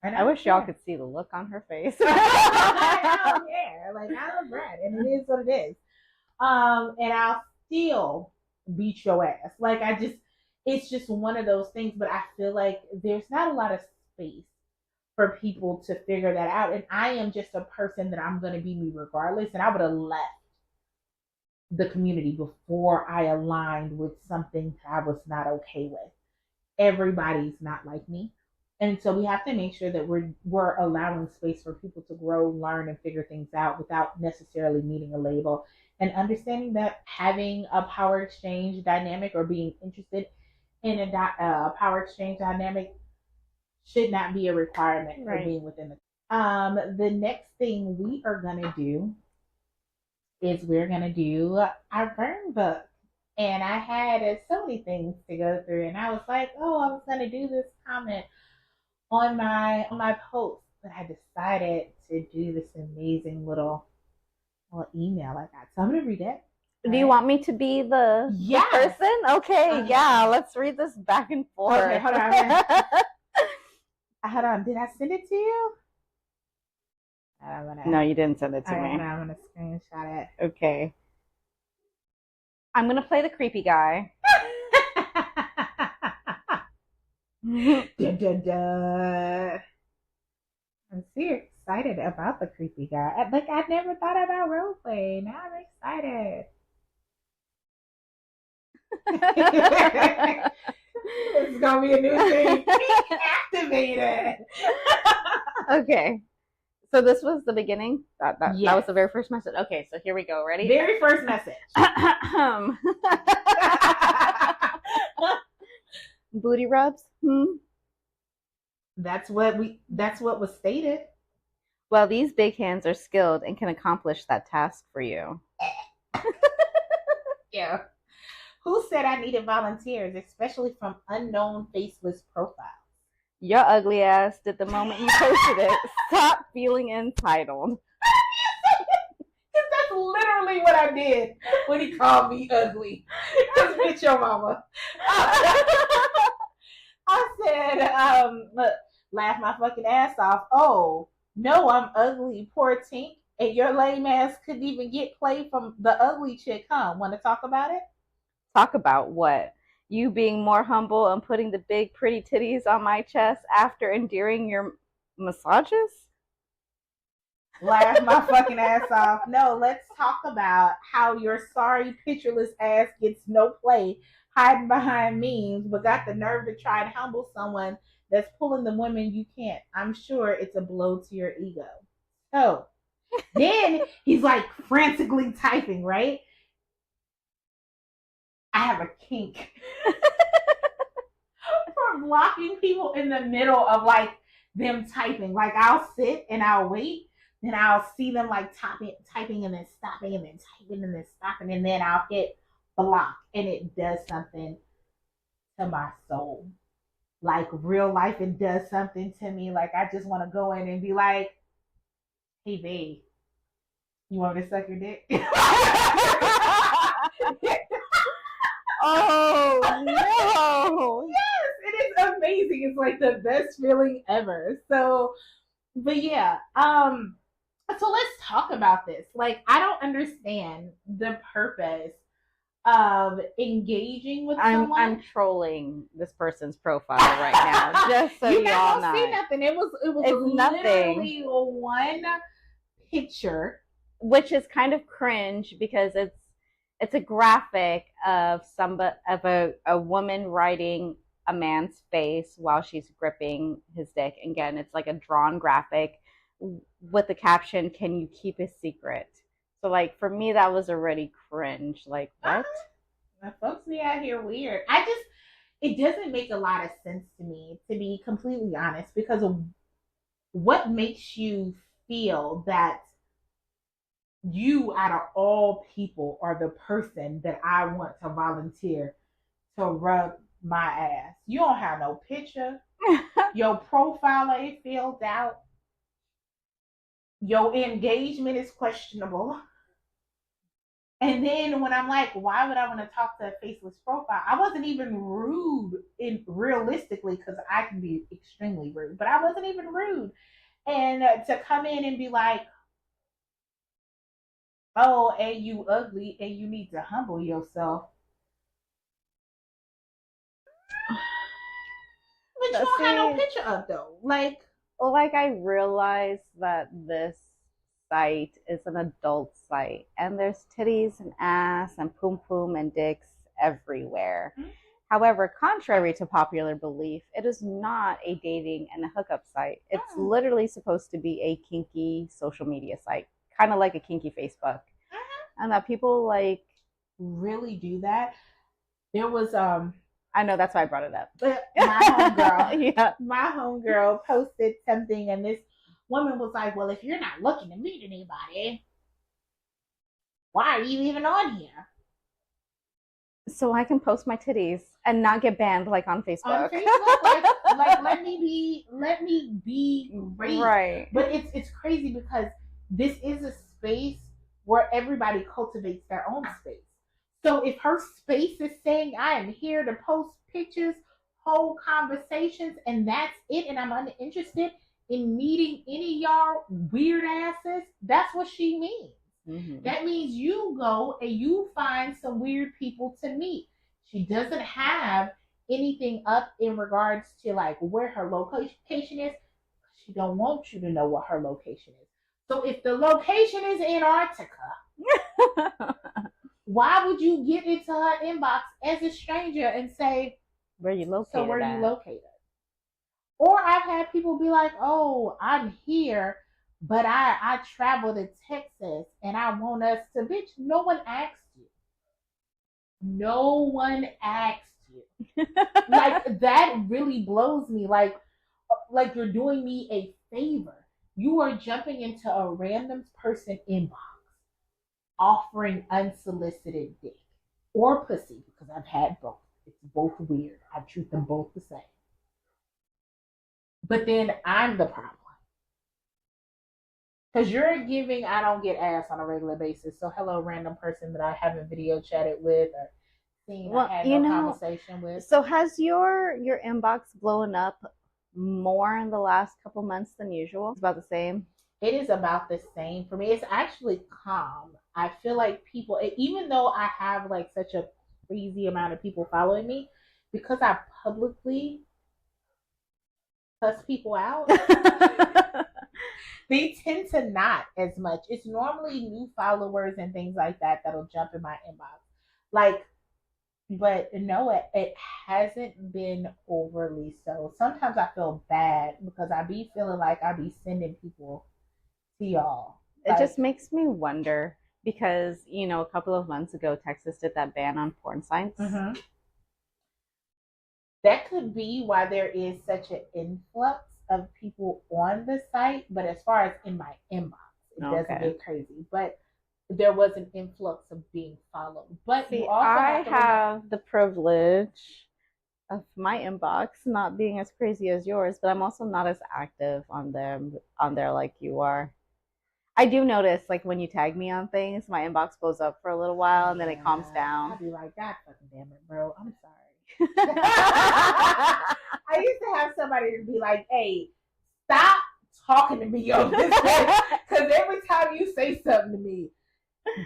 I wish y'all could see the look on her face. I don't care. Like I'm a brat, and it is what it is. And I'll still beat your ass. Like it's just one of those things. But I feel like there's not a lot of space for people to figure that out. And I am just a person that I'm going to be me regardless. And I would have left the community before I aligned with something I was not okay with. Everybody's not like me. And so we have to make sure that we're allowing space for people to grow, learn, and figure things out without necessarily needing a label. And understanding that having a power exchange dynamic or being interested in a power exchange dynamic should not be a requirement for being within the next thing we are gonna do is we're gonna do our burn book. And I had so many things to go through, and I was like, oh, I was gonna do this comment on my post, but I decided to do this amazing little email I got. So I'm gonna read it. Do you want me to be the person? Okay, yeah, let's read this back and forth. Okay, hold on. Hold on. Did I send it to you? No, you didn't send it to me. I'm gonna screenshot it. Okay. I'm gonna play the creepy guy. Dun, dun, dun. I'm so excited about the creepy guy. Like I never thought about roleplay. Now I'm excited. It's gonna be a new thing. Activated. Okay. So this was the beginning. That was the very first message. Okay, so here we go. Ready? Very first message. Booty rubs? That's what was stated. Well, these big hands are skilled and can accomplish that task for you. Yeah. Who said I needed volunteers, especially from unknown faceless profiles? Your ugly ass did the moment you posted it. Stop feeling entitled. That's literally what I did when he called me ugly. Just bitch your mama. I said, look, laugh my fucking ass off. Oh, no, I'm ugly, poor tink. And your lame ass couldn't even get play from the ugly chick, huh? Want to talk about it? Talk about what? You being more humble and putting the big pretty titties on my chest after enduring your massages? Laugh my fucking ass off. No, let's talk about how your sorry pictureless ass gets no play hiding behind memes, but got the nerve to try and humble someone that's pulling the women you can't. I'm sure it's a blow to your ego. So then he's like frantically typing, right? I have a kink for blocking people in the middle of like them typing. Like I'll sit and I'll wait, then I'll see them like typing and then stopping and then typing and then stopping, and then I'll hit block, and it does something to my soul. Like real life, it does something to me. Like I just want to go in and be like, hey babe, you want me to suck your dick? Oh no. Yes, it is amazing. It's like the best feeling ever. So, but yeah, so let's talk about this. Like I don't understand the purpose of engaging with someone. I'm trolling this person's profile right now, just so y'all know. See nothing. It was literally one picture, which is kind of cringe because it's a graphic of a woman writing a man's face while she's gripping his dick. Again, it's like a drawn graphic with the caption, "Can you keep a secret?" So like for me, that was already cringe. Like what? My folks be out here weird. It doesn't make a lot of sense to me, to be completely honest, because of what makes you feel that you, out of all people, are the person that I want to volunteer to rub my ass. You don't have no picture. Your profile ain't filled out. Your engagement is questionable. And then when I'm like, why would I want to talk to a faceless profile? I wasn't even rude realistically, because I can be extremely rude, but I wasn't even rude. And to come in and be like, oh, and you ugly and you need to humble yourself. But you don't have no picture up though. Like I realized that this site is an adult site and there's titties and ass and poom poom and dicks everywhere. Mm-hmm. However, contrary to popular belief, it is not a dating and a hookup site. It's literally supposed to be a kinky social media site, kind of like a kinky Facebook. And that people like really do that. There was I know, that's why I brought it up. My homegirl posted something, and this woman was like, well, if you're not looking to meet anybody, why are you even on here? So I can post my titties and not get banned like on Facebook. On Facebook, like let me be great. Right. But it's crazy because this is a space where everybody cultivates their own space. So if her space is saying I am here to post pictures, hold conversations, and that's it, and I'm uninterested in meeting any of y'all weird asses, that's what she means. Mm-hmm. That means you go and you find some weird people to meet. She doesn't have anything up in regards to like where her location is. She don't want you to know what her location is. So if the location is Antarctica, why would you get into her inbox as a stranger and say, where you located? So where you located? Or I've had people be like, oh, I'm here, but I travel to Texas and I want us to, bitch, no one asked you. No one asked you. Like, that really blows me. Like you're doing me a favor. You are jumping into a random person inbox, offering unsolicited dick or pussy, because I've had both. It's both weird. I treat them both the same. But then I'm the problem. Because you're giving, I don't get ass on a regular basis. So hello, random person that I haven't video chatted with or seen or had no conversation with. So has your inbox blown up more in the last couple months than usual? It's about the same. It is about the same for me. It's actually calm. I feel like people, even though I have like such a crazy amount of people following me, because I publicly cuss people out, they tend to not as much. It's normally new followers and things like that that'll jump in my inbox. Like, but no, it hasn't been overly so. Sometimes I feel bad because I be feeling like I be sending people to y'all. It just makes me wonder because, you know, a couple of months ago, Texas did that ban on porn sites. Mm-hmm. That could be why there is such an influx of people on the site. But as far as in my inbox, it doesn't get crazy. But there was an influx of being followed. But see, I have the privilege of my inbox not being as crazy as yours, but I'm also not as active on there like you are. I do notice, like, when you tag me on things, my inbox blows up for a little while and then it calms down. I'd be like, God fucking damn it, bro. I'm sorry. I used to have somebody to be like, hey, stop talking to me on this day. Because every time you say something to me,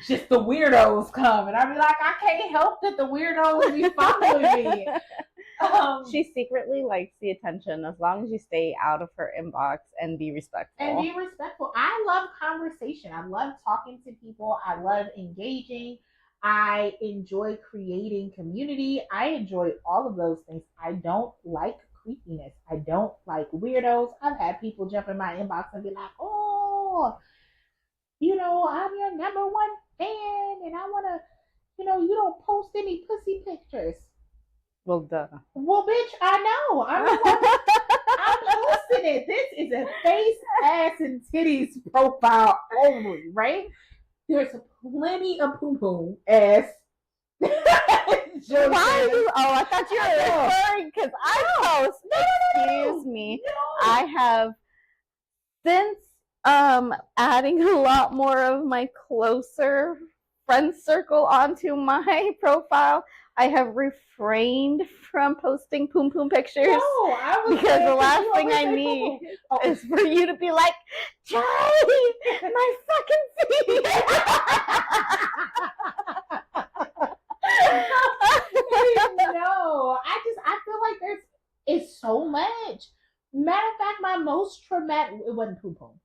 just the weirdos come. And I'd be like, I can't help that the weirdos be following me. She secretly likes the attention as long as you stay out of her inbox and be respectful. I love conversation. I love talking to people. I love engaging. I enjoy creating community. I enjoy all of those things. I don't like creepiness. I don't like weirdos. I've had people jump in my inbox and be like, oh, you know, I'm your number one fan and I want to, you know, you don't post any pussy pictures. Well, duh. Well, bitch, I know. I'm posting it. This is a face, ass, and titties profile only, right? There's plenty of poo-poo, ass, Why? Oh, I thought you were referring because I post. Excuse me. I have since adding a lot more of my closer friend circle onto my profile. I have refrained from posting poom poom pictures because the last thing I need is for you to be like, Charlie, my fucking feet. No, I feel like it's so much. Matter of fact, my most traumatic, it wasn't poom poom.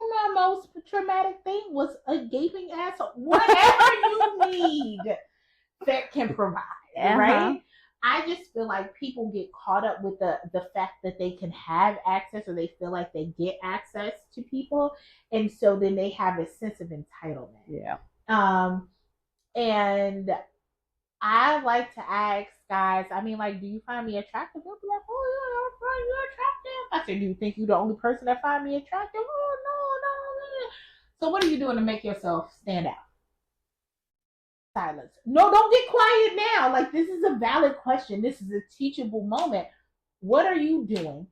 My most traumatic thing was a gaping asshole. Whatever you need that can provide, right? I just feel like people get caught up with the fact that they can have access, or they feel like they get access to people, and so then they have a sense of entitlement. Yeah. And I like to ask guys, I mean, like, do you find me attractive? They'll be like, oh, yeah, I find you attractive. I said, do you think you're the only person that find me attractive? Oh, no. So what are you doing to make yourself stand out? Silence. No, don't get quiet now. Like, this is a valid question. This is a teachable moment. What are you doing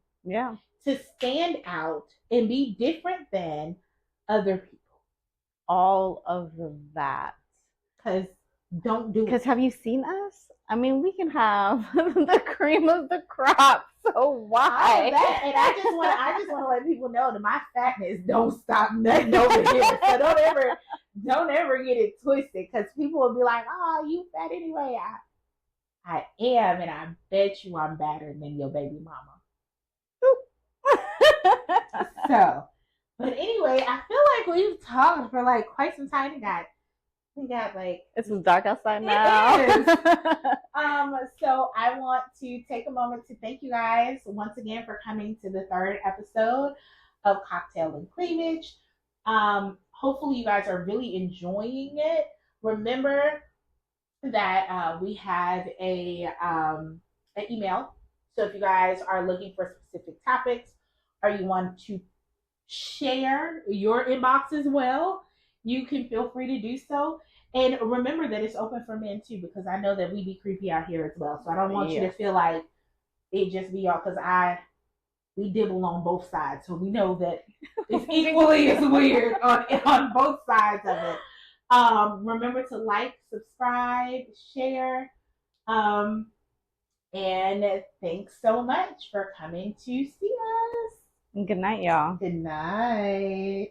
to stand out and be different than other people? All of that. Because don't do it. Because have you seen us? I mean, we can have the cream of the crop. So why? And I just want to let people know that my fatness don't stop nothing over here. So don't ever get it twisted, because people will be like, "Oh, you fat anyway." I am, and I bet you I'm better than your baby mama. So, but anyway, I feel like we've talked for like quite some time. We got like, it's dark outside now. So I want to take a moment to thank you guys once again for coming to the third episode of Cocktales Cleavage. Hopefully you guys are really enjoying it. Remember that we have an email. So if you guys are looking for specific topics, or you want to share your inbox as well, you can feel free to do so. And remember that it's open for men too, because I know that we be creepy out here as well. So I don't want you to feel like it just be y'all, because we dibble on both sides. So we know that it's equally as weird on both sides of it. Remember to like, subscribe, share. And thanks so much for coming to see us. Good night, y'all. Good night.